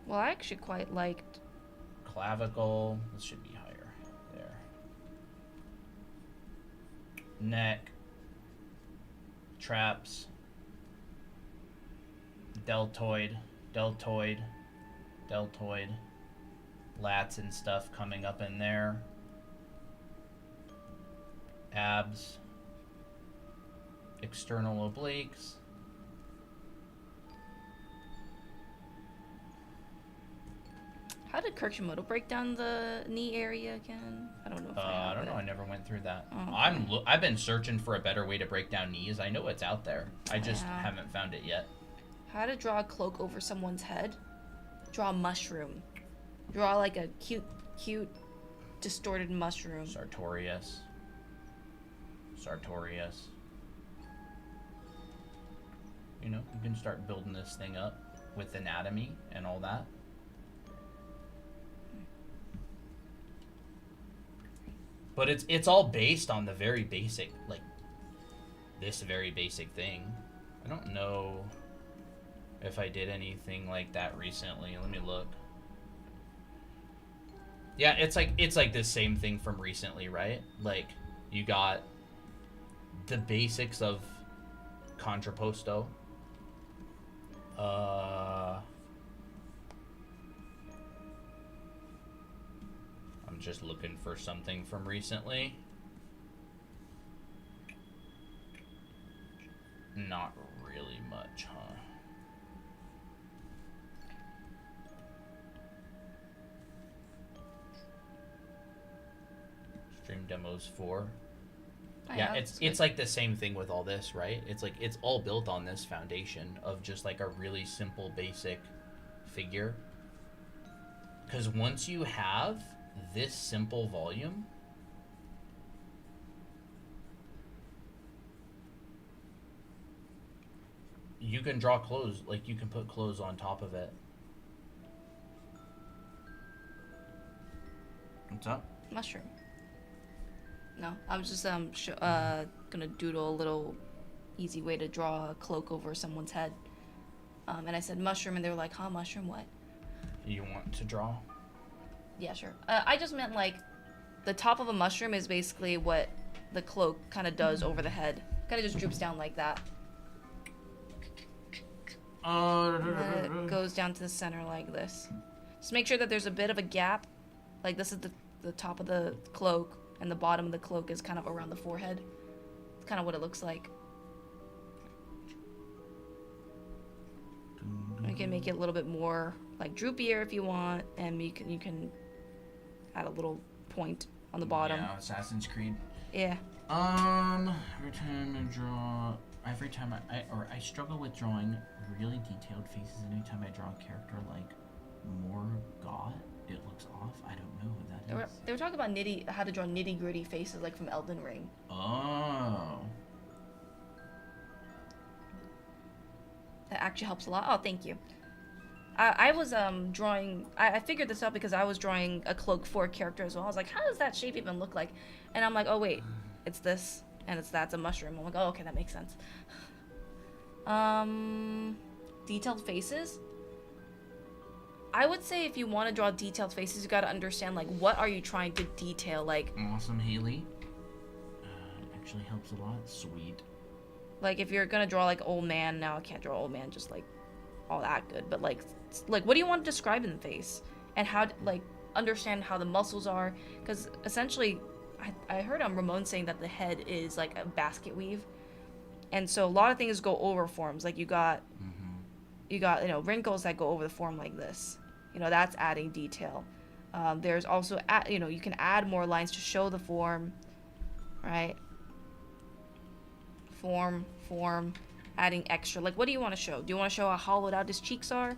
Well, I actually quite liked... Clavicle. This should be higher. There. Neck. Traps. Deltoid. Deltoid. Deltoid. Lats and stuff coming up in there. Abs. External obliques. How did Kirkshimoto break down the knee area again? I don't know if I don't know. I never went through that. Oh, okay. I've been searching for a better way to break down knees. I know it's out there. I just haven't found it yet. How to draw a cloak over someone's head? Draw a mushroom. Draw like a cute, distorted mushroom. Sartorius. Sartorius. You know, you can start building this thing up with anatomy and all that. But it's all based on the very basic, like, this very basic thing. I don't know if I did anything like that recently. Let me look. Yeah, it's like the same thing from recently, right? Like, you got the basics of contrapposto. I'm just looking for something from recently. Not really much, huh? Stream demos 4. Yeah, it's like the same thing with all this, right? It's like it's all built on this foundation of just like a really simple, basic figure. Because once you have this simple volume, you can draw clothes, like you can put clothes on top of it. What's up? Mushroom. No, I was just gonna doodle a little easy way to draw a cloak over someone's head. And I said mushroom, and they were like, huh, mushroom, what? You want to draw? Yeah, sure. I just meant, like, the top of a mushroom is basically what the cloak kind of does over the head. Kind of just droops down like that. And it goes down to the center like this. Just make sure that there's a bit of a gap. Like, this is the top of the cloak, and the bottom of the cloak is kind of around the forehead. It's kind of what it looks like. You can make it a little bit more, like, droopier if you want, and you can add a little point on the bottom. Yeah, Assassin's Creed. Yeah. Every time I draw, I struggle with drawing really detailed faces. Anytime I draw a character like Morgoth, it looks off. I don't know who that is. They were talking about how to draw nitty gritty faces, like from Elden Ring. Oh. That actually helps a lot. Oh, thank you. I was drawing. I figured this out because I was drawing a cloak for a character as well. I was like, how does that shape even look like? And I'm like, oh wait, it's this, and that's a mushroom. I'm like, oh okay, that makes sense. Detailed faces. I would say if you want to draw detailed faces, you got to understand, like, what are you trying to detail? Like, awesome, Haley. Actually helps a lot. Sweet. Like, if you're gonna draw like old man, now I can't draw old man just like all that good, but like what do you want to describe in the face, and how like understand how the muscles are, because essentially I heard Ramon saying that the head is like a basket weave, and so a lot of things go over forms. Like you got wrinkles that go over the form like this, that's adding detail. There's also, you can add more lines to show the form, right? Form, adding extra. Like, what do you want to show? Do you want to show how hollowed out his cheeks are?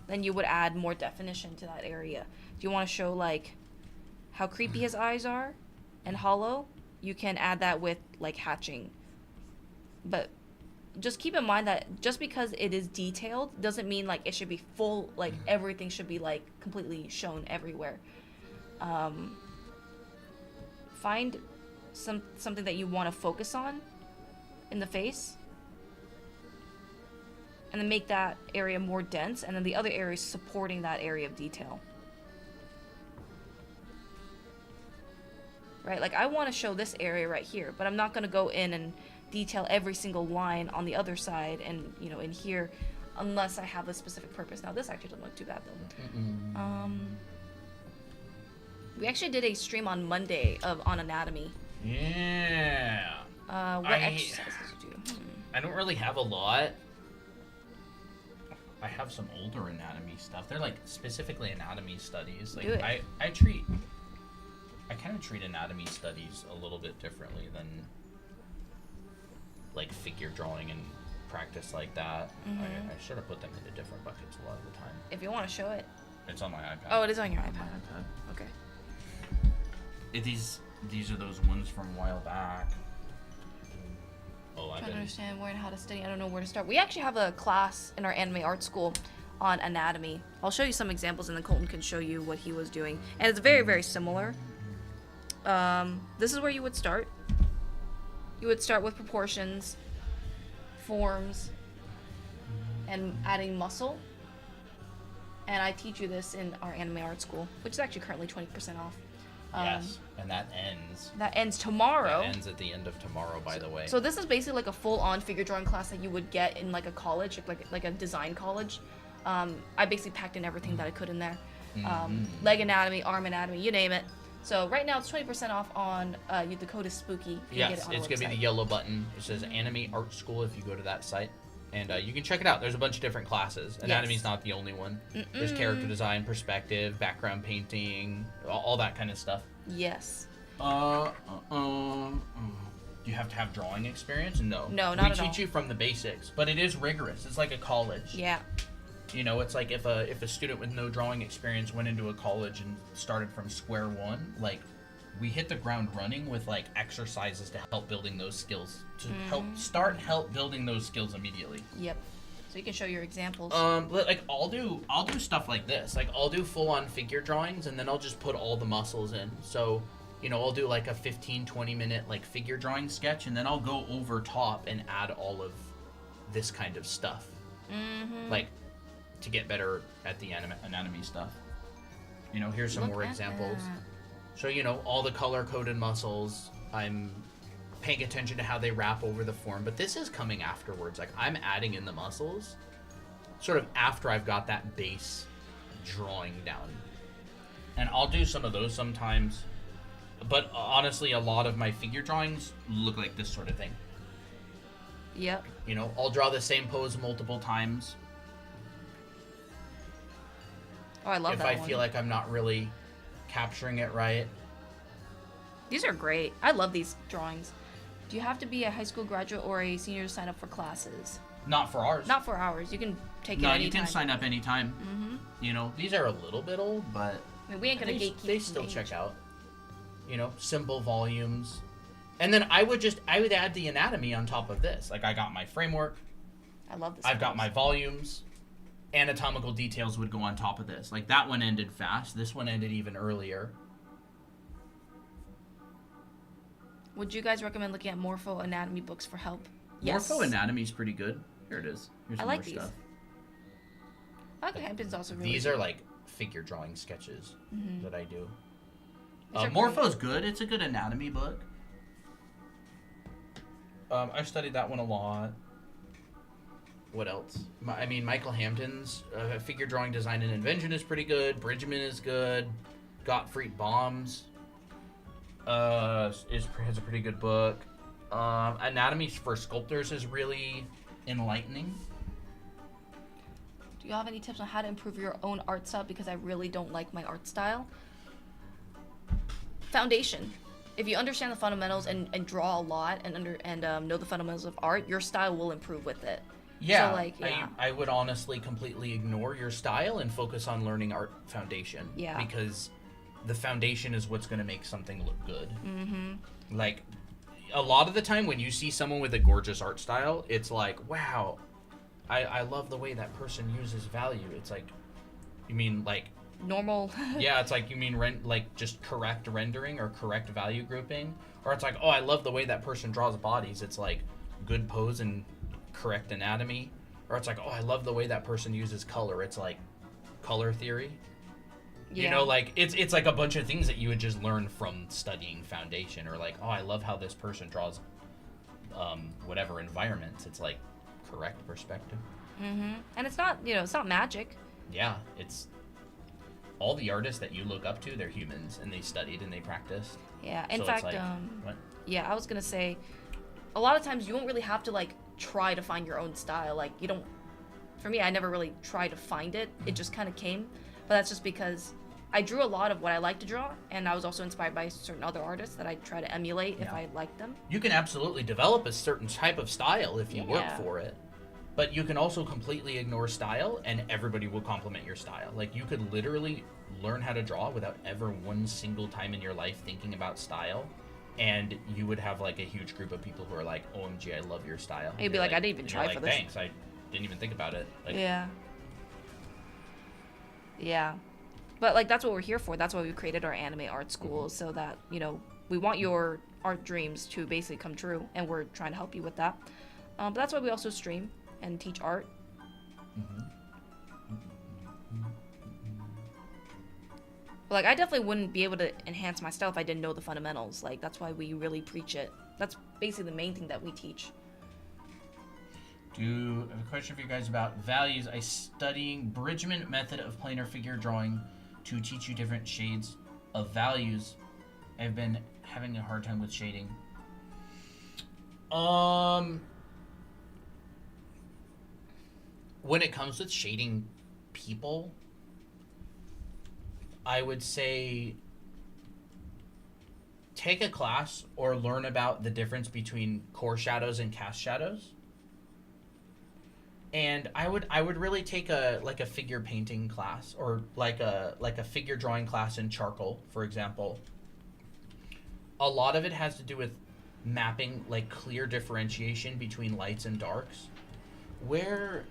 Then you would add more definition to that area. Do you want to show, like, how creepy his eyes are and hollow? You can add that with, like, hatching. But just keep in mind that just because it is detailed doesn't mean, like, it should be full, like, everything should be, like, completely shown everywhere. Find something that you want to focus on in the face, and then make that area more dense, and then the other areas supporting that area of detail. Right, like I want to show this area right here, but I'm not going to go in and detail every single line on the other side and, in here, unless I have a specific purpose. Now this actually doesn't look too bad though. We actually did a stream on Monday on anatomy. Yeah. What exercises you do? I don't really have a lot. I have some older anatomy stuff. They're like specifically anatomy studies. Like Do it. I kind of treat anatomy studies a little bit differently than like figure drawing and practice like that. I sort of put them into different buckets a lot of the time. If you want to show it. It's on my iPad. Oh, it is on your iPad. Okay. These are those ones from a while back. Oh, I'm trying to understand where and how to study. I don't know where to start. We actually have a class in our anime art school on anatomy. I'll show you some examples, and then Colton can show you what he was doing. And it's very, very similar. This is where you would start. You would start with proportions, forms, and adding muscle. And I teach you this in our anime art school, which is actually currently 20% off. Yes, and that ends. That ends tomorrow. That ends at the end of tomorrow, by the way. So this is basically like a full-on figure drawing class that you would get in like a college, like a design college. I basically packed in everything that I could in there. Leg anatomy, arm anatomy, you name it. So right now it's 20% off on the code is spooky. Yes, it's gonna be the yellow button. It says Anime Art School if you go to that site. And you can check it out. There's a bunch of different classes. Anatomy's not the only one. There's character design, perspective, background painting, all that kind of stuff. Yes. Do you have to have drawing experience? No. No, not at all. We teach you from the basics, but it is rigorous. It's like a college. Yeah. It's like if a student with no drawing experience went into a college and started from square one, like we hit the ground running with like exercises to help building those skills, to help building those skills immediately. Yep. So you can show your examples. Like I'll do stuff like this. Like I'll do full on figure drawings and then I'll just put all the muscles in. So, I'll do like a 15-20 minute like figure drawing sketch and then I'll go over top and add all of this kind of stuff. Like to get better at the anatomy stuff. Here's some more examples. So, all the color-coded muscles, I'm paying attention to how they wrap over the form, but this is coming afterwards. Like, I'm adding in the muscles sort of after I've got that base drawing down. And I'll do some of those sometimes, but honestly, a lot of my figure drawings look like this sort of thing. Yep. I'll draw the same pose multiple times. Oh, I love that one. If I feel like I'm not really capturing it right. These are great. I love these drawings. Do you have to be a high school graduate or a senior to sign up for classes? Not for ours. Not for ours. You can take it anytime. anytime. No, you can sign up anytime. These are a little bit old, but I mean, we ain't gonna gatekeep. They still check out. Simple volumes. And then I would add the anatomy on top of this. Like I got my framework. I love this. I've got my volumes. Anatomical details would go on top of this. Like that one ended fast. This one ended even earlier. Would you guys recommend looking at Morpho anatomy books for help? Yes. Morpho anatomy is pretty good. Here it is. Here's I some like more these. stuff. Okay, Hampton's also really These good. are like figure drawing sketches that I do. These are Morpho's good. It's a good anatomy book. I've studied that one a lot. What else? Michael Hampton's figure drawing design and invention is pretty good. Bridgman is good. Gottfried Baum's has a pretty good book. Anatomy for Sculptors is really enlightening. Do you have any tips on how to improve your own art style? Because I really don't like my art style. Foundation. If you understand the fundamentals and draw a lot and know the fundamentals of art, your style will improve with it. Yeah, So, like, yeah. I would honestly completely ignore your style and focus on learning art foundation. Yeah. Because the foundation is what's going to make something look good. Mm-hmm. Like, a lot of the time when you see someone with a gorgeous art style, it's like, wow, I love the way that person uses value. It's like, you mean like Normal. yeah, it's like you mean like just correct rendering or correct value grouping, or it's like, oh, I love the way that person draws bodies. It's like good pose and correct anatomy, or it's like, oh, I love the way that person uses color. It's like color theory. Yeah. You know, like it's like a bunch of things that you would just learn from studying foundation, or like, oh, I love how this person draws whatever environments. It's like correct perspective. Mm-hmm. And it's not, it's not magic. Yeah, it's all the artists that you look up to, they're humans and they studied and they practiced. Yeah. In So fact, it's like, what? yeah, I was gonna say, a lot of times you won't really have to like try to find your own style. Like you don't. For me, I never really tried to find it. It just kind of came. But that's just because I drew a lot of what I like to draw, and I was also inspired by certain other artists that I try to emulate if Yeah. I like them. You can absolutely develop a certain type of style if you work Yeah. for it. But you can also completely ignore style and everybody will compliment your style. Like you could literally learn how to draw without ever one single time in your life thinking about style. And you would have like a huge group of people who are like, OMG, I love your style. You'd be like, I didn't even and try you're for like, this. Thanks, I didn't even think about it. Like, Yeah. Yeah. But like that's what we're here for. That's why we created our anime art school, so that, we want your art dreams to basically come true, and we're trying to help you with that. But that's why we also stream and teach art. But like I definitely wouldn't be able to enhance my style if I didn't know the fundamentals. Like that's why we really preach it. That's basically the main thing that we teach. I have a question for you guys about values. I studying Bridgman method of planar figure drawing to teach you different shades of values. I've been having a hard time with shading. When it comes with shading people, I would say take a class or learn about the difference between core shadows and cast shadows. And I would really take a figure painting class, or like a figure drawing class in charcoal, for example. A lot of it has to do with mapping like clear differentiation between lights and darks. Where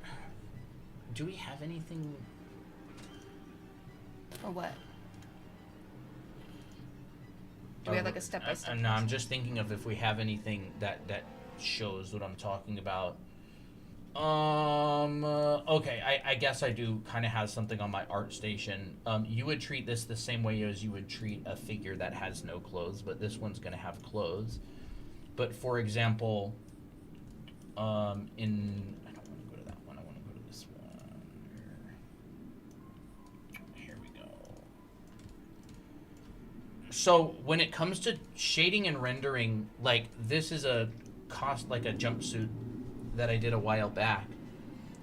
do we have anything? Or what? Do we have like a step-by-step? No, I'm just thinking of if we have anything that shows what I'm talking about. Okay, I guess I do kind of have something on my art station. You would treat this the same way as you would treat a figure that has no clothes, but this one's going to have clothes. But for example, I don't want to go to that one, I want to go to this one. Here we go. So when it comes to shading and rendering, like this is a jumpsuit that I did a while back,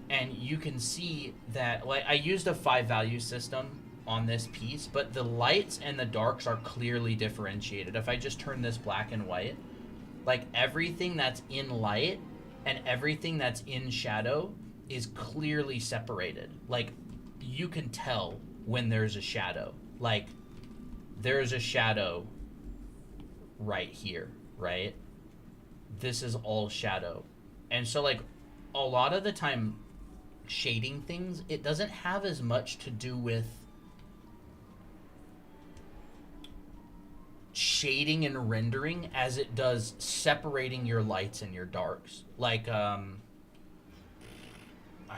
and you can see that like I used a 5 value system on this piece, but the lights and the darks are clearly differentiated. If I just turn this black and white, like everything that's in light and everything that's in shadow is clearly separated. Like you can tell when there's a shadow. Like there's a shadow right here, right? This is all shadow. And so like a lot of the time shading things, it doesn't have as much to do with shading and rendering as it does separating your lights and your darks. Like I'm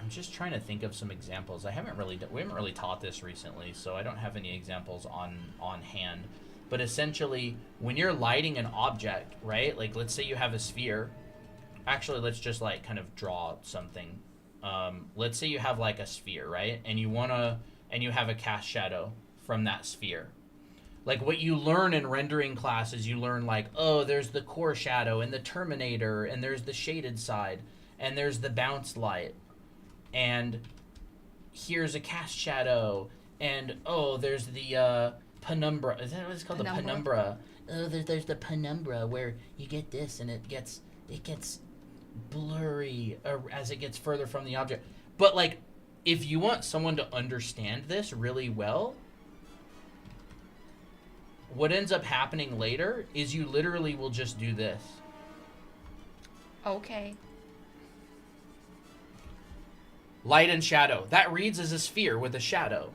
just trying to think of some examples. We haven't really taught this recently, so I don't have any examples on hand. But essentially, when you're lighting an object, right? Like let's say you have a sphere. Actually, let's just like kind of draw something. Let's say you have like a sphere, right? And you have a cast shadow from that sphere. Like what you learn in rendering class is you learn like, oh, there's the core shadow and the terminator, and there's the shaded side, and there's the bounce light. And here's a cast shadow, and oh, there's the penumbra. Is that what it's called? Penumbra? The penumbra. Oh, there's the penumbra where you get this, and it gets blurry as it gets further from the object. But like, if you want someone to understand this really well, what ends up happening later is you literally will just do this. Okay. Light and shadow. That reads as a sphere with a shadow.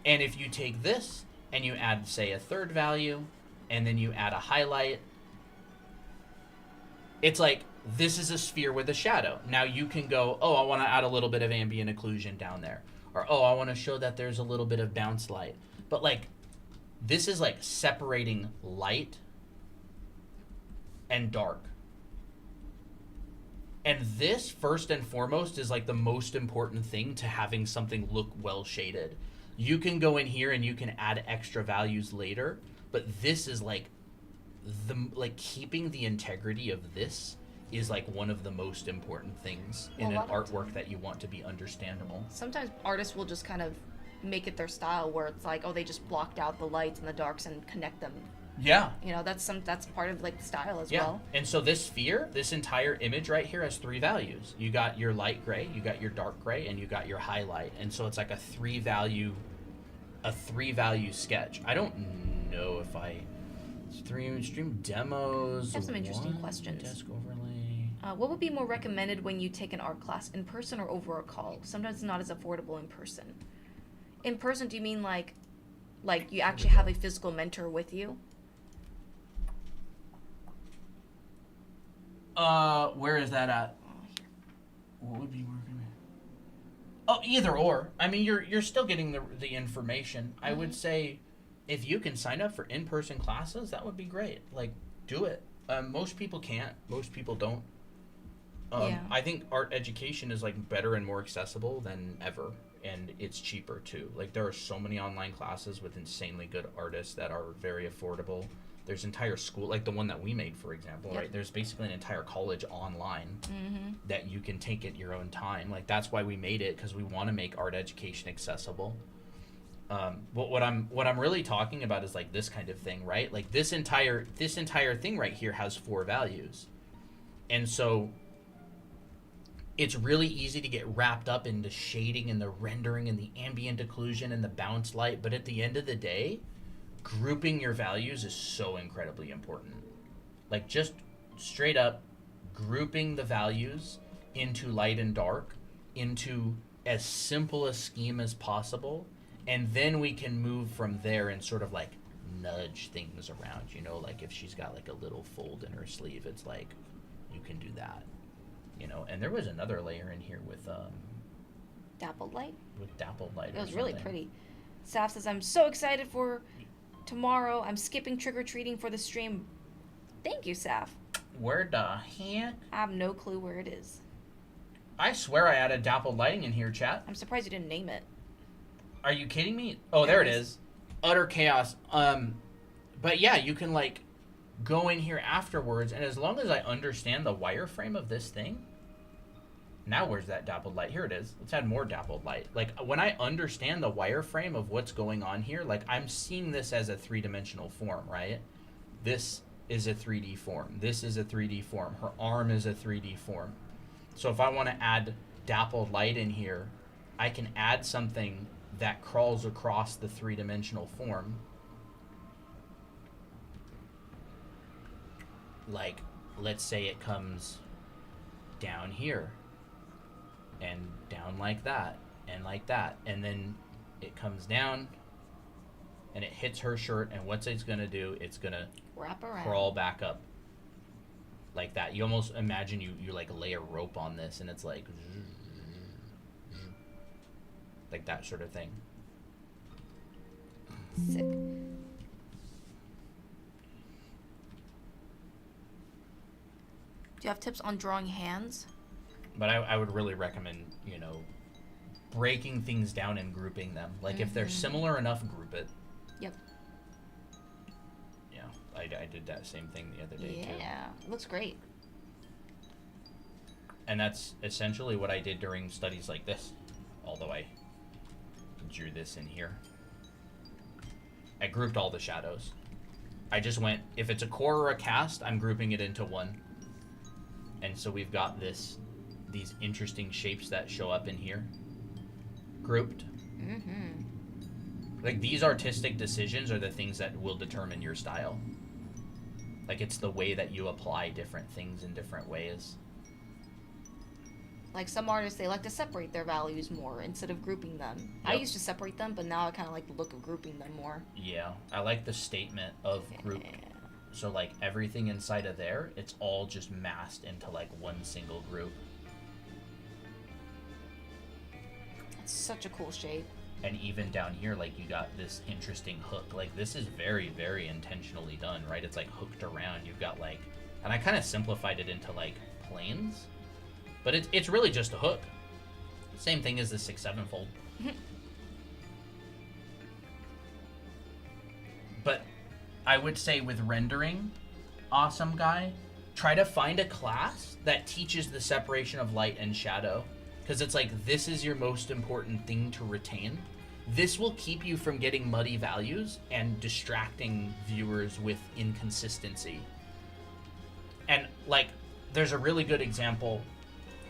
And if you take this and you add, say, a third value, and then you add a highlight, it's like, this is a sphere with a shadow. Now you can go, oh, I want to add a little bit of ambient occlusion down there. Or, oh, I want to show that there's a little bit of bounce light. But like, this is like separating light and dark. And this, first and foremost, is like the most important thing to having something look well shaded. You can go in here and you can add extra values later, but this is like keeping the integrity of this is like one of the most important things in an artwork that you want to be understandable. Sometimes artists will just kind of make it their style where it's like, oh, they just blocked out the lights and the darks and connect them. Yeah. You know, that's part of like the style as well. And so this sphere, this entire image right here has 3 values. You got your light gray, you got your dark gray, and you got your highlight. And so it's like a 3 value sketch. I don't know if I stream demos. I have some interesting questions. Desk overlay. What would be more recommended when you take an art class, in person or over a call? Sometimes it's not as affordable in person. In person, do you mean like you actually have a physical mentor with you? Where is that at? What would be more recommended? Oh, either or. I mean, you're still getting the information. I would say, if you can sign up for in-person classes, that would be great. Like, do it. Most people can't. Most people don't. I think art education is like better and more accessible than ever, and it's cheaper too. Like, there are so many online classes with insanely good artists that are very affordable. There's entire school, like the one that we made, for example, right? There's basically an entire college online that you can take at your own time. Like, that's why we made it, because we want to make art education accessible. But what I'm really talking about is like this kind of thing, right? Like this entire thing right here has 4 values, and so it's really easy to get wrapped up into shading and the rendering and the ambient occlusion and the bounce light. But at the end of the day, grouping your values is so incredibly important. Like, just straight up grouping the values into light and dark into as simple a scheme as possible, and then we can move from there and sort of like nudge things around, you know, like if she's got like a little fold in her sleeve, it's like you can do that, you know. And there was another layer in here with Dappled light? With dappled light. It was really pretty. Saf says, I'm so excited for tomorrow. I'm skipping trick-or-treating for the stream. Thank you, Saf. Where the heck? I have no clue where it is. I swear I added dappled lighting in here, chat. I'm surprised you didn't name it. Are you kidding me? Oh, there it is. Utter chaos. But yeah, you can like go in here afterwards, and as long as I understand the wireframe of this thing. Now where's that dappled light? Here it is. Let's add more dappled light. Like, when I understand the wireframe of what's going on here, like, I'm seeing this as a 3-dimensional form, right? This is a 3D form. This is a 3D form. Her arm is a 3D form. So if I want to add dappled light in here, I can add something that crawls across the 3-dimensional form. Like, let's say it comes down here. And down like that, and like that, and then it comes down, and it hits her shirt, and what's it's gonna do? It's gonna wrap around, crawl back up, like that. You almost imagine you like lay a rope on this, and it's like that sort of thing. Sick. Do you have tips on drawing hands? But I would really recommend, you know, breaking things down and grouping them. Like, if they're similar enough, group it. Yep. Yeah, I did that same thing the other day, too. Yeah, it looks great. And that's essentially what I did during studies like this. Although I drew this in here. I grouped all the shadows. I just went, if it's a core or a cast, I'm grouping it into one. And so we've got these interesting shapes that show up in here. Grouped. Like, these artistic decisions are the things that will determine your style. Like, it's the way that you apply different things in different ways. Like, some artists, they like to separate their values more instead of grouping them. Yep. I used to separate them, but now I kind of like the look of grouping them more. Yeah, I like the statement of grouped. So, like, everything inside of there, it's all just massed into, like, one single group. It's such a cool shape. And even down here, like, you got this interesting hook. Like, this is very, very intentionally done, right? It's, like, hooked around. You've got, like... And I kind of simplified it into, like, planes. But it's really just a hook. Same thing as the 6/7 fold. But I would say with rendering, awesome guy, Try to find a class that teaches the separation of light and shadow. Because it's like, this is your most important thing to retain. This will keep you from getting muddy values and distracting viewers with inconsistency. And, like, there's a really good example.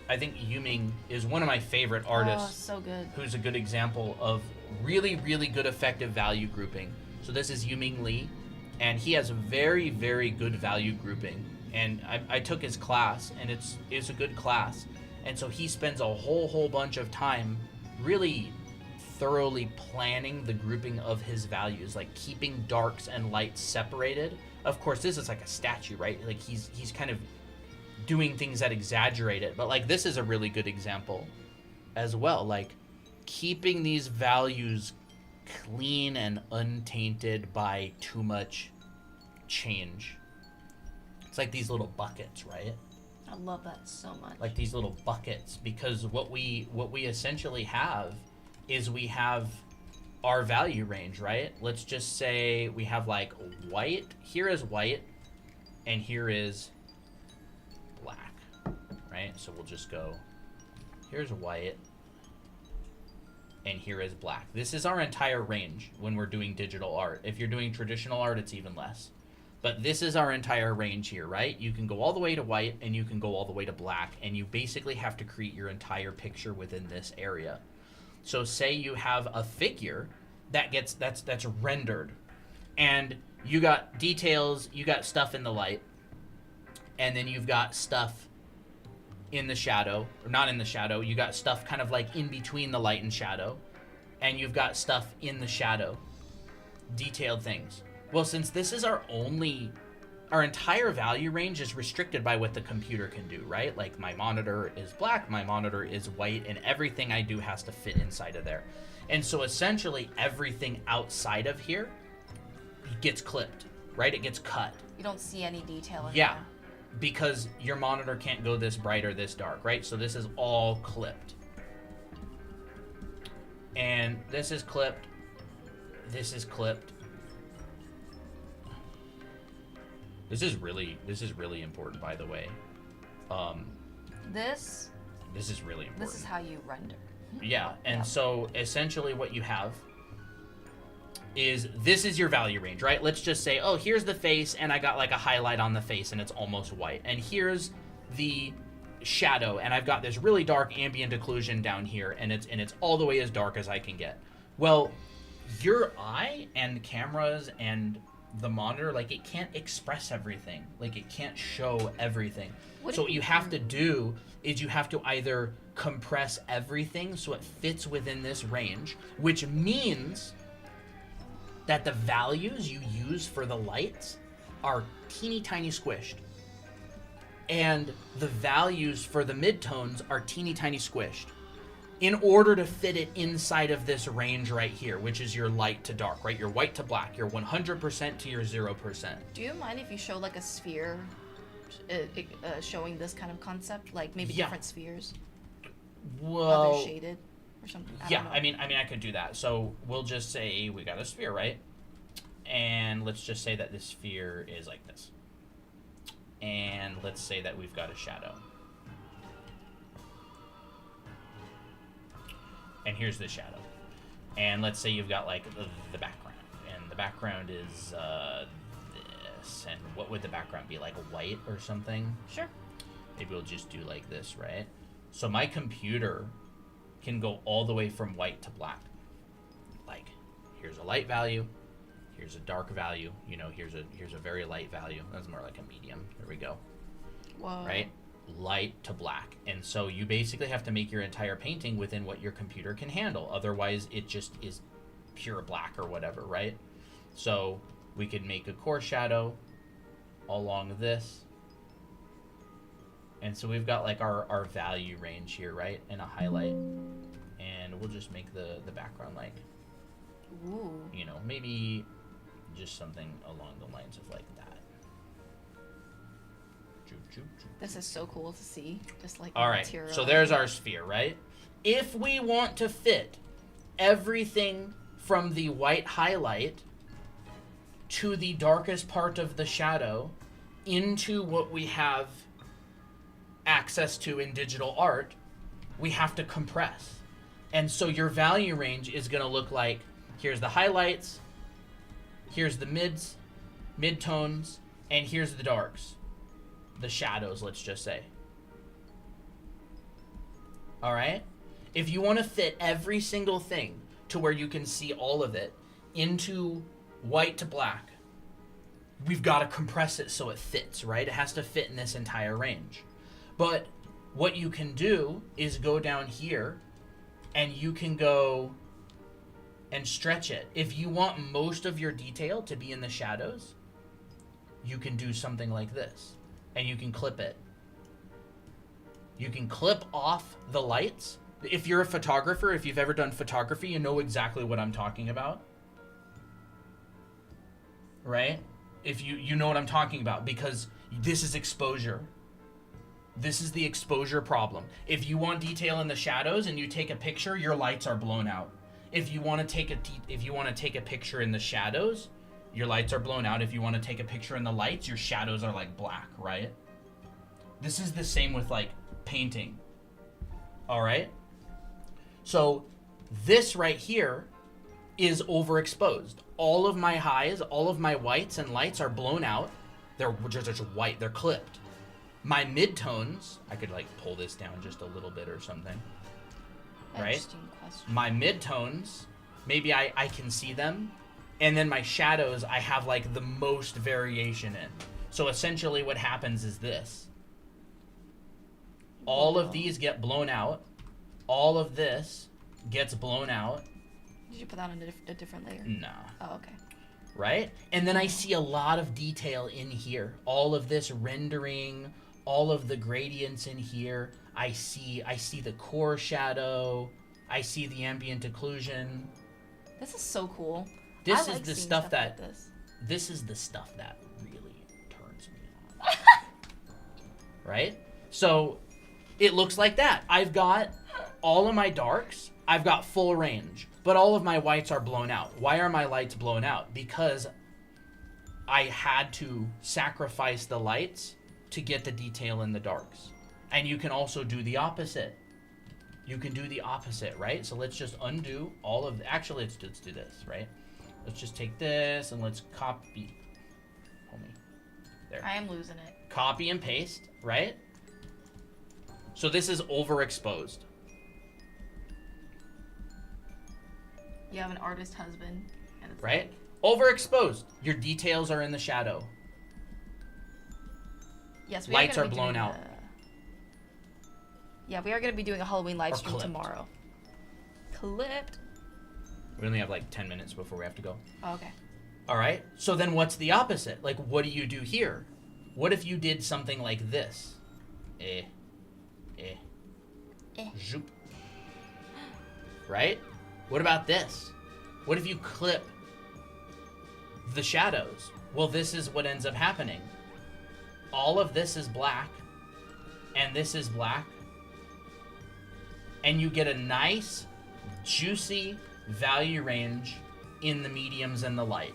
I think Yuming is one of my favorite artists. Oh, so good. Who's a good example of really, really good effective value grouping. So this is Yuming Lee, and he has a very, very good value grouping. And I took his class, and it's a good class. And so he spends a whole bunch of time really thoroughly planning the grouping of his values, like keeping darks and lights separated. Of course, this is like a statue, right? Like he's kind of doing things that exaggerate it, but like this is a really good example as well, like keeping these values clean and untainted by too much change. It's like these little buckets, right? I love that so much. Like these little buckets, because what we essentially have is we have our value range, right? Let's just say we have like white. Here is white, and here is black, right? So we'll just go, here's white, and here is black. This is our entire range when we're doing digital art. If you're doing traditional art, it's even less. But this is our entire range here, right? You can go all the way to white, and you can go all the way to black, and you basically have to create your entire picture within this area. So say you have a figure that's rendered, and you got details, you got stuff in the light, and then you've got stuff in the shadow, or not in the shadow, you got stuff kind of like in between the light and shadow, and you've got stuff in the shadow, detailed things. Well, since this is our entire value range is restricted by what the computer can do, right? Like my monitor is black, my monitor is white, and everything I do has to fit inside of there. And so essentially everything outside of here gets clipped, right? It gets cut. You don't see any detail in Yeah, there. because your monitor can't go this bright or this dark, right? So this is all clipped. And this is clipped. This is clipped. This is really important, by the way. This This is really important. is how you render. Yeah, and Yeah. so essentially what you have is this is your value range, right? Let's just say, oh, here's the face, and I got like a highlight on the face, and it's almost white. And here's the shadow, and I've got this really dark ambient occlusion down here, and it's all the way as dark as I can get. Well, your eye and cameras and the monitor, like, it can't express everything. Like, it can't show everything. So what you have to do is you have to either compress everything so it fits within this range, which means that the values you use for the lights are teeny tiny squished. And the values for the midtones are teeny tiny squished, in order to fit it inside of this range right here, which is your light to dark, right? Your white to black, your 100% to your 0%. Do you mind if you show like a sphere showing this kind of concept? Like maybe Yeah. different spheres? How Well, they're shaded or something? I yeah, don't know. I mean, I could do that. So we'll just say we got a sphere, right? And let's just say that this sphere is like this. And let's say that we've got a shadow. And here's the shadow. And let's say you've got like the background, and the background is this, and what would the background be, like white or something? Sure. Maybe we'll just do like this, right? So my computer can go all the way from white to black. Like, here's a light value, here's a dark value, you know, here's a very light value. That's more like a medium. There we go. Whoa. Right? Light to black. And so you basically have to make your entire painting within what your computer can handle. Otherwise, it just is pure black or whatever, right? So we could make a core shadow along this. And so we've got like our value range here, right? And a highlight. And we'll just make the background like, Ooh. you know, maybe just something along the lines of like that. This is so cool to see. Just like All right, material. so there's our sphere, right? If we want to fit everything from the white highlight to the darkest part of the shadow into what we have access to in digital art, we have to compress. And so your value range is going to look like, here's the highlights, here's the midtones, and here's the darks. The shadows, let's just say. All right? If you want to fit every single thing to where you can see all of it into white to black, we've got to compress it so it fits, right? It has to fit in this entire range. But what you can do is go down here and you can go and stretch it. If you want most of your detail to be in the shadows, you can do something like this. And you can clip it. You can clip off the lights. If you're a photographer, if you've ever done photography, you know exactly what I'm talking about. Right? If you know what I'm talking about, because this is exposure. This is the exposure problem. If you want detail in the shadows and you take a picture, your lights are blown out. If you want to take a picture in the shadows, your lights are blown out. If you want to take a picture in the lights, your shadows are like black, right? This is the same with like painting. All right? So this right here is overexposed. All of my highs, all of my whites and lights are blown out. They're just white, they're clipped. My midtones, I could like pull this down just a little bit or something. Right? Interesting question. My midtones, maybe I can see them. And then my shadows, I have like the most variation in. So essentially what happens is this. All of these get blown out. All of this gets blown out. Did you put that on a different layer? No. Oh, okay. Right? And then I see a lot of detail in here. All of this rendering, all of the gradients in here. I see the core shadow. I see the ambient occlusion. This is so cool. This I is like the seeing stuff like that this. this is the stuff that really turns me on. Right? So it looks like that. I've got all of my darks. I've got full range, but all of my whites are blown out. Why are my lights blown out? Because I had to sacrifice the lights to get the detail in the darks. And you can also do the opposite. You can do the opposite, right? So let's just undo all of actually let's do this, right? Let's just take this and let's copy. Homie. There. I am losing it. Copy and paste, right? So this is overexposed. You have an artist husband. And it's Right? like- Overexposed. Your details are in the shadow. yes, we Lights are, are gonna be blown doing out. Yeah, we are going to be doing a Halloween live Or stream clipped. tomorrow. Clipped. We only have like 10 minutes before we have to go. Oh, okay. All right. So then what's the opposite? Like, what do you do here? What if you did something like this? Zoop. Right? What about this? What if you clip the shadows? Well, this is what ends up happening. All of this is black, and this is black, and you get a nice, juicy value range in the mediums and the light.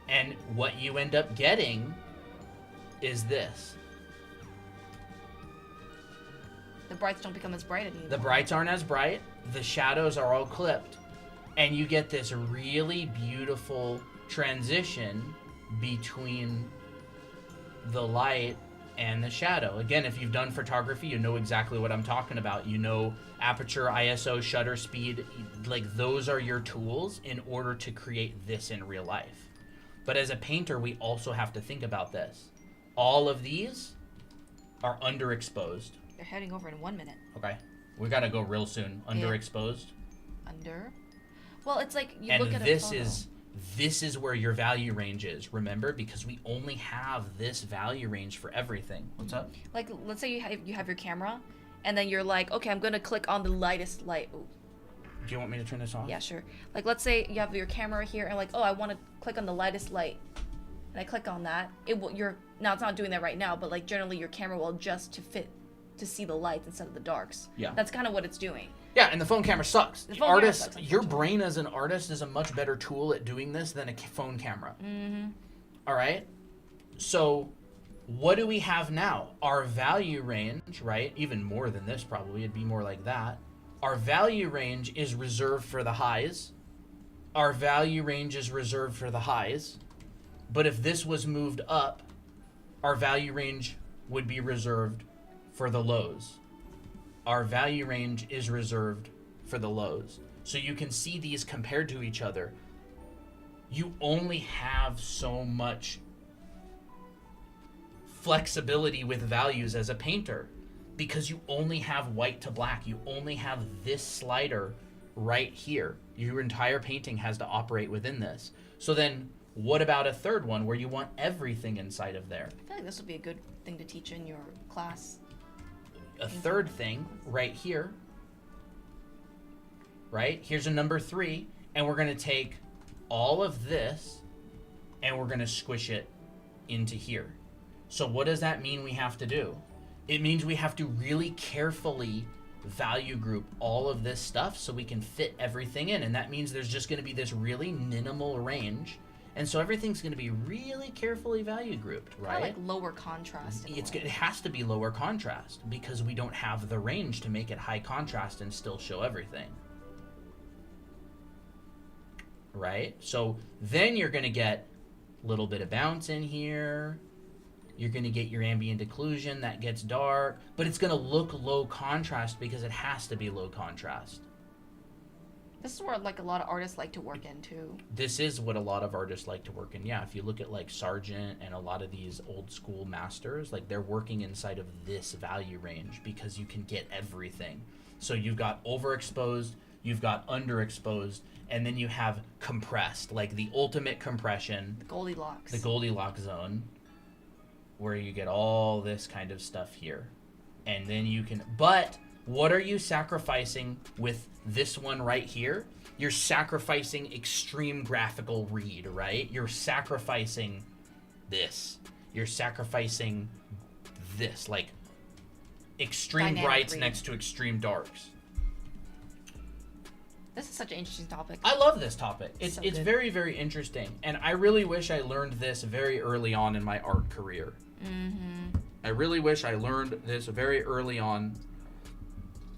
And what you end up getting is this. The brights don't become as bright anymore. The brights aren't as bright. The shadows are all clipped. And you get this really beautiful transition between the light and the shadow. Again, if you've done photography, you know exactly what I'm talking about. You know aperture, ISO, shutter speed, like those are your tools in order to create this in real life. But as a painter, we also have to think about this. All of these are underexposed. They're heading over in 1 minute. Okay. We gotta go real soon. Underexposed. Under. Well, it's like you And look at a this photo. this is where your value range is, remember? Because we only have this value range for everything. What's up? Like, let's say you have your camera, and then you're like, okay, I'm gonna click on the lightest light. Ooh, Do you want me to turn this on? yeah, sure. Like, let's say you have your camera here, and like, oh, I want to click on the lightest light, and I click on that. It will. Now it's not doing that right now, but like generally your camera will adjust to fit to see the lights instead of the darks. Yeah. That's kind of what it's doing. Yeah, and the phone camera sucks. The phone camera Artist, sucks, your unfortunately. brain as an artist is a much better tool at doing this than a phone camera. Mm-hmm. All right? So, what do we have now? Our value range, right? Even more than this, probably. It'd be more like that. Our value range is reserved for the highs. Our value range is reserved for the highs. But if this was moved up, our value range would be reserved for the lows. Our value range is reserved for the lows. So you can see these compared to each other. You only have so much flexibility with values as a painter because you only have white to black. You only have this slider right here. Your entire painting has to operate within this. So then what about a third one where you want everything inside of there? I feel like this would be a good thing to teach in your class. A third thing right here, right? Here's a number 3, and we're going to take all of this and we're going to squish it into here. So what does that mean we have to do? It means we have to really carefully value group all of this stuff so we can fit everything in. And that means there's just going to be this really minimal range. And so everything's going to be really carefully value grouped, right? Kinda like lower contrast. in a way. It has to be lower contrast because we don't have the range to make it high contrast and still show everything. Right? So then you're going to get a little bit of bounce in here. You're going to get your ambient occlusion that gets dark, but it's going to look low contrast because it has to be low contrast. This is where like a lot of artists like to work in too. This is what a lot of artists like to work in. Yeah, if you look at like Sargent and a lot of these old school masters, like they're working inside of this value range because you can get everything. So you've got overexposed, you've got underexposed, and then you have compressed, like the ultimate compression, The Goldilocks. the Goldilocks zone, where you get all this kind of stuff here. And then you can, but what are you sacrificing with this one right here? You're sacrificing extreme graphical read, right? You're sacrificing this. You're sacrificing this, like extreme Dynamic brights read. next to extreme darks. This is such an interesting topic. I love this topic. It's So it's good. very, very interesting. And I really wish I learned this very early on in my art career. Mm-hmm. I really wish I learned this very early on.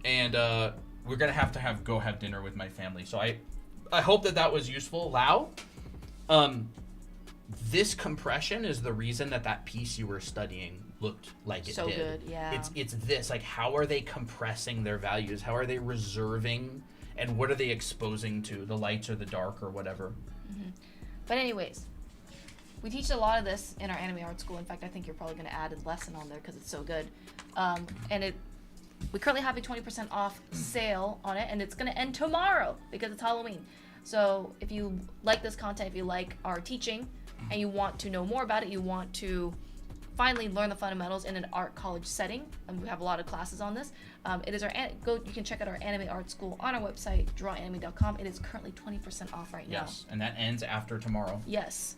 And we're gonna have to go have dinner with my family. So I hope that was useful. Lau, this compression is the reason that piece you were studying looked like it So did. good, yeah. It's this, like, how are they compressing their values? How are they reserving? And what are they exposing to, the lights or the dark or whatever? But anyways, we teach a lot of this in our anime art school. In fact, I think you're probably going to add a lesson on there because it's so good. And we currently have a 20% off sale on it, and it's going to end tomorrow because it's Halloween. So if you like this content, if you like our teaching, and you want to know more about it, you want to finally learn the fundamentals in an art college setting, and we have a lot of classes on this. It is you can check out our anime art school on our website, drawanime.com. It is currently 20% off right now. Yes, and that ends after tomorrow. Yes.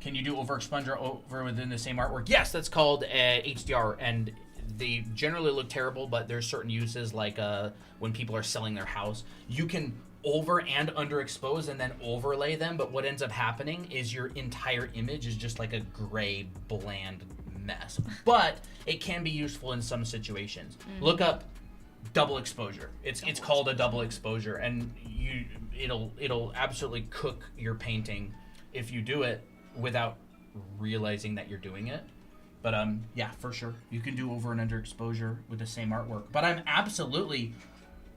Can you do overexposure over within the same artwork? Yes, that's called HDR, and they generally look terrible, but there's certain uses like when people are selling their house. You can over and underexpose and then overlay them, but what ends up happening is your entire image is just like a gray, bland mess. But it can be useful in some situations. Look up double exposure. It's called a double exposure, and it'll absolutely cook your painting if you do it without realizing that you're doing it. But yeah, for sure, you can do over and under exposure with the same artwork. But I'm absolutely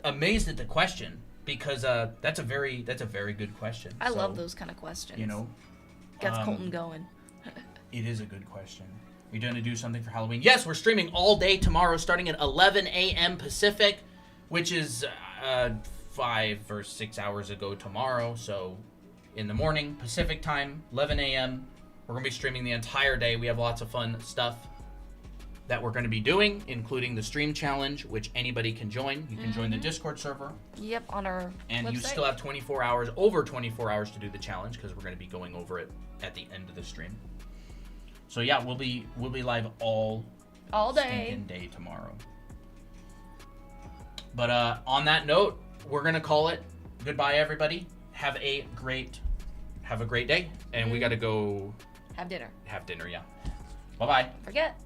amazed at the question, because that's a very good question. I love those kind of questions. You know, Gets Colton going. it is a good question. Are you going to do something for Halloween? Yes, we're streaming all day tomorrow, starting at 11 a.m. Pacific, which is 5 or 6 hours ago tomorrow. So in the morning, Pacific time, 11 a.m. We're going to be streaming the entire day. We have lots of fun stuff that we're going to be doing, including the stream challenge, which anybody can join. You can join the Discord server. Yep, on our And website. you still have 24 hours, over 24 hours to do the challenge, because we're going to be going over it at the end of the stream. So yeah, we'll be live all day. stinking day tomorrow. But on that note, we're going to call it goodbye, everybody. Have a great day. And we got to go Have dinner. have dinner, yeah. Bye-bye. Forget.